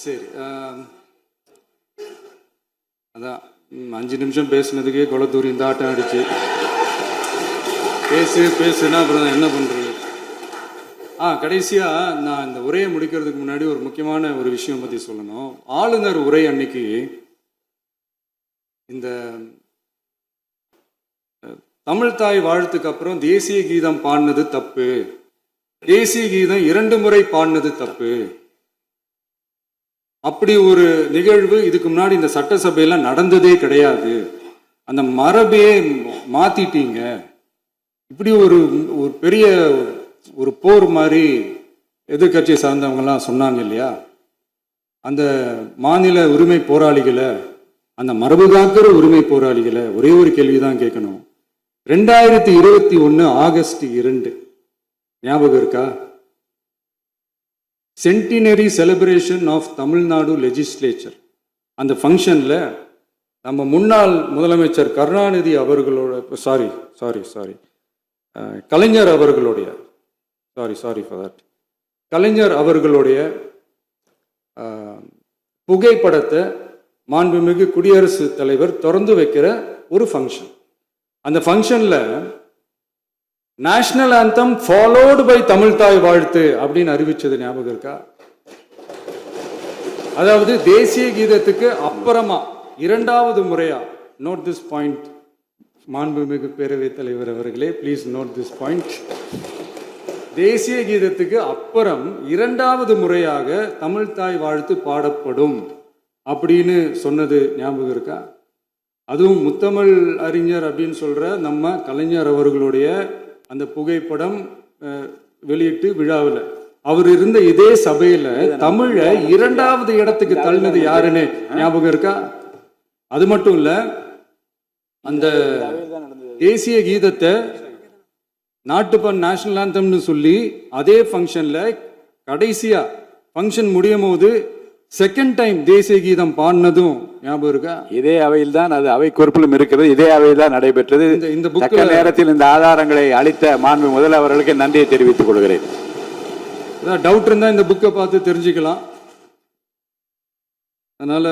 சரி, அதான் 5 நிமிஷம் பேசுனதுக்கே கொளத்தூரி இந்த ஆட்டம் அடிச்சு பேசுனா அப்புறம் என்ன பண்றது? கடைசியா நான் இந்த உரையை முடிக்கிறதுக்கு முன்னாடி ஒரு முக்கியமான ஒரு விஷயம் பத்தி சொல்லணும். ஆளுநர் உரை அன்னைக்கு இந்த தமிழ் தாய் வாழ்த்துக்கு அப்புறம் தேசிய கீதம் பாடினது தப்பு, தேசிய கீதம் 2 முறை பாடினது தப்பு. அப்படி ஒரு நிகழ்வு இதுக்கு முன்னாடி இந்த சட்டசபையில நடந்ததே கிடையாது. அந்த மரபையே மாத்திட்டீங்க. இப்படி ஒரு பெரிய ஒரு போர் மாதிரி எதிர்கட்சியை சார்ந்தவங்க எல்லாம் சொன்னாங்க இல்லையா? அந்த மாநில உரிமை போராளிகளை, அந்த மரபு காக்கிற உரிமை போராளிகளை ஒரே ஒரு கேள்விதான் கேட்கணும். 2021 ஆகஸ்ட் 2 ஞாபகம் இருக்கா? Centenary celebration of Tamil Nadu legislature. அந்த ஃபங்க்ஷன்ல நம்ம முன்னாள் முதலமைச்சர் கருணாநிதி அவர்களோட கலைஞர் அவர்களுடைய கலைஞர் அவர்களுடைய புகைப்படத்தை மாண்புமிகு குடியரசுத் தலைவர் திறந்து வைக்கிற ஒரு ஃபங்க்ஷன். அந்த ஃபங்க்ஷன்ல national anthem followed by Tamil Thai Vazhthu அப்படின்னு அறிவிச்சது ஞாபகம் இருக்கா? அதாவது தேசிய கீதத்துக்கு அப்புறமா 2வது முறையா, நோட் திஸ் பாயிண்ட் மாண்புமிகு பேரவைத் தலைவர் அவர்களே, ப்ளீஸ் நோட் திஸ் பாயிண்ட். தேசிய கீதத்துக்கு அப்புறம் 2வது முறையாக தமிழ் தாய் வாழ்த்து பாடப்படும் அப்படின்னு சொன்னது ஞாபகம் இருக்கா? அதுவும் முத்தமிழ் அறிஞர் அப்படின்னு சொல்ற நம்ம கலைஞர் அவர்களுடைய அந்த புகைப்படம் வெளியிட்டு விழாவில் அவர் இருந்த இதே சபையில தமிழ 2வது இடத்துக்கு தள்ளினது யாருன்னு ஞாபகம் இருக்கா? அது மட்டும் இல்ல, அந்த தேசிய கீதத்தை நாட்டுப்பண் நேஷனல் ஆந்தம்னு சொல்லி அதே ஃபங்க்ஷன்ல கடைசியா ஃபங்க்ஷன் முடியும் போது செகண்ட் டைம் தேசிய கீதம் பாடினதும் ஞாபகம் இருக்கா? இதே அவையில் தான், அது அவை குறிப்பிலும் இருக்கிறது, இதே அவையில் தான் நடைபெற்றது. இந்த தக்க நேரத்தில் இந்த ஆதாரங்களை அளித்த மாண்பு முதல்வர் அவர்களுக்கு நன்றியை தெரிவித்துக் கொள்கிறேன். டவுட் இருந்தா இந்த புக்கை பார்த்து தெரிஞ்சுக்கலாம். அதனால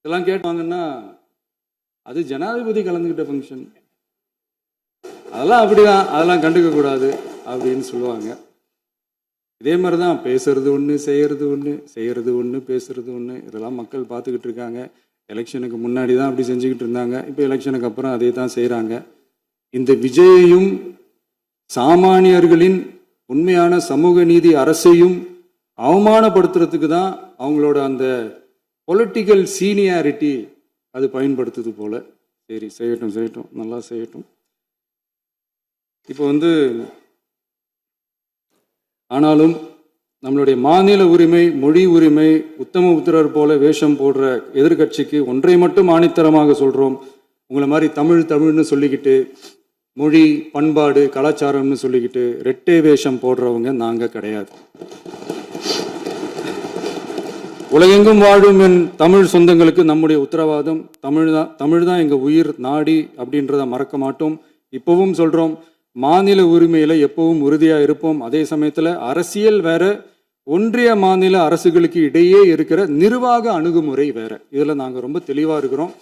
இதெல்லாம் கேட்டாங்கன்னா அது ஜனாதிபதி கலந்துகிட்ட ஃபங்க்ஷன், அதெல்லாம் அப்படிதான், அதெல்லாம் கண்டுக்க கூடாது அப்படின்னு சொல்லுவாங்க. இதே மாதிரி தான் பேசுறது ஒன்று, செய்யறது ஒன்று, பேசுறது ஒன்று. இதெல்லாம் மக்கள் பார்த்துக்கிட்டு இருக்காங்க. எலெக்ஷனுக்கு முன்னாடி தான் அப்படி செஞ்சுக்கிட்டு இருந்தாங்க, இப்போ எலெக்ஷனுக்கு அப்புறம் அதே தான் செய்கிறாங்க. இந்த விஜயையும் சாமானியர்களின் உண்மையான சமூக நீதி அரசையும் அவமானப்படுத்துறதுக்கு தான் அவங்களோட அந்த பொலிட்டிக்கல் சீனியாரிட்டி அது பயன்படுத்துது போல. சரி, செய்யட்டும், நல்லா செய்யட்டும். இப்போ ஆனாலும் நம்மளுடைய மாநில உரிமை, மொழி உரிமை, உத்தம உத்தரர் போல வேஷம் போடுற எதிர்கட்சிக்கு ஒன்றை மட்டும் ஆணித்தரமாக சொல்றோம். உங்களை மாதிரி தமிழ்னு சொல்லிக்கிட்டு, மொழி, பண்பாடு, கலாச்சாரம்னு சொல்லிக்கிட்டு ரெட்டை வேஷம் போடுறவங்க நாங்க கிடையாது. உலகெங்கும் வாழும் என் தமிழ் சொந்தங்களுக்கு நம்முடைய உத்தரவாதம் தமிழ் தான் எங்க உயிர் நாடி அப்படின்றத மறக்க மாட்டோம். இப்பவும் சொல்றோம், மாநில உரிமையில எப்பவும் உறுதியா இருப்போம். அதே சமயத்துல அரசியல் வேற, ஒன்றிய மாநில அரசுகளுக்கு இடையே இருக்கிற நிர்வாக அணுகுமுறை வேற. இதுல நாங்க ரொம்ப தெளிவா இருக்கிறோம்.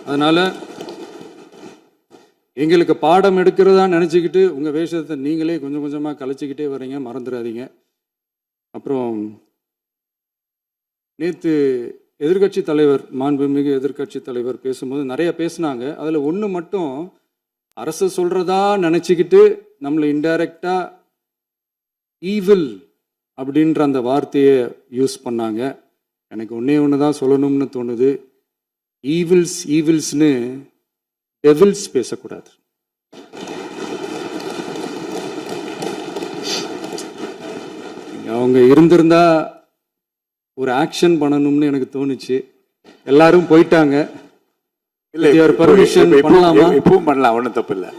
அதனால எங்களுக்கு பாடம் எடுக்கிறதா நினைச்சுக்கிட்டு உங்க வேஷத்தை நீங்களே கொஞ்சம் கொஞ்சமா கலைச்சிக்கிட்டே வர்றீங்க, மறந்துடாதீங்க. அப்புறம் நேற்று எதிர்கட்சி தலைவர், மாண்புமிகு எதிர்கட்சி தலைவர் பேசும்போது நிறைய பேசினாங்க. அதுல ஒன்று மட்டும், அரசு சொல்றதா நினைச்சுக்கிட்டு நம்மளை இன்டைரக்டா ஈவில் அப்படின்ற அந்த வார்த்தையை யூஸ் பண்ணாங்க. எனக்கு ஒன்று தான் சொல்லணும்னு தோணுது. ஈவில்ஸ்னு டெவில்ஸ் பேசக்கூடாது. அவங்க இருந்திருந்தா ஒரு ஆக்ஷன் பண்ணணும்னு எனக்கு தோணுச்சு. எல்லாரும் போயிட்டாங்க. இல்ல, பர்மிஷன் பண்ணலாமா? இப்பவும் பண்ணலாம், ஒன்றும் தப்பு இல்லை.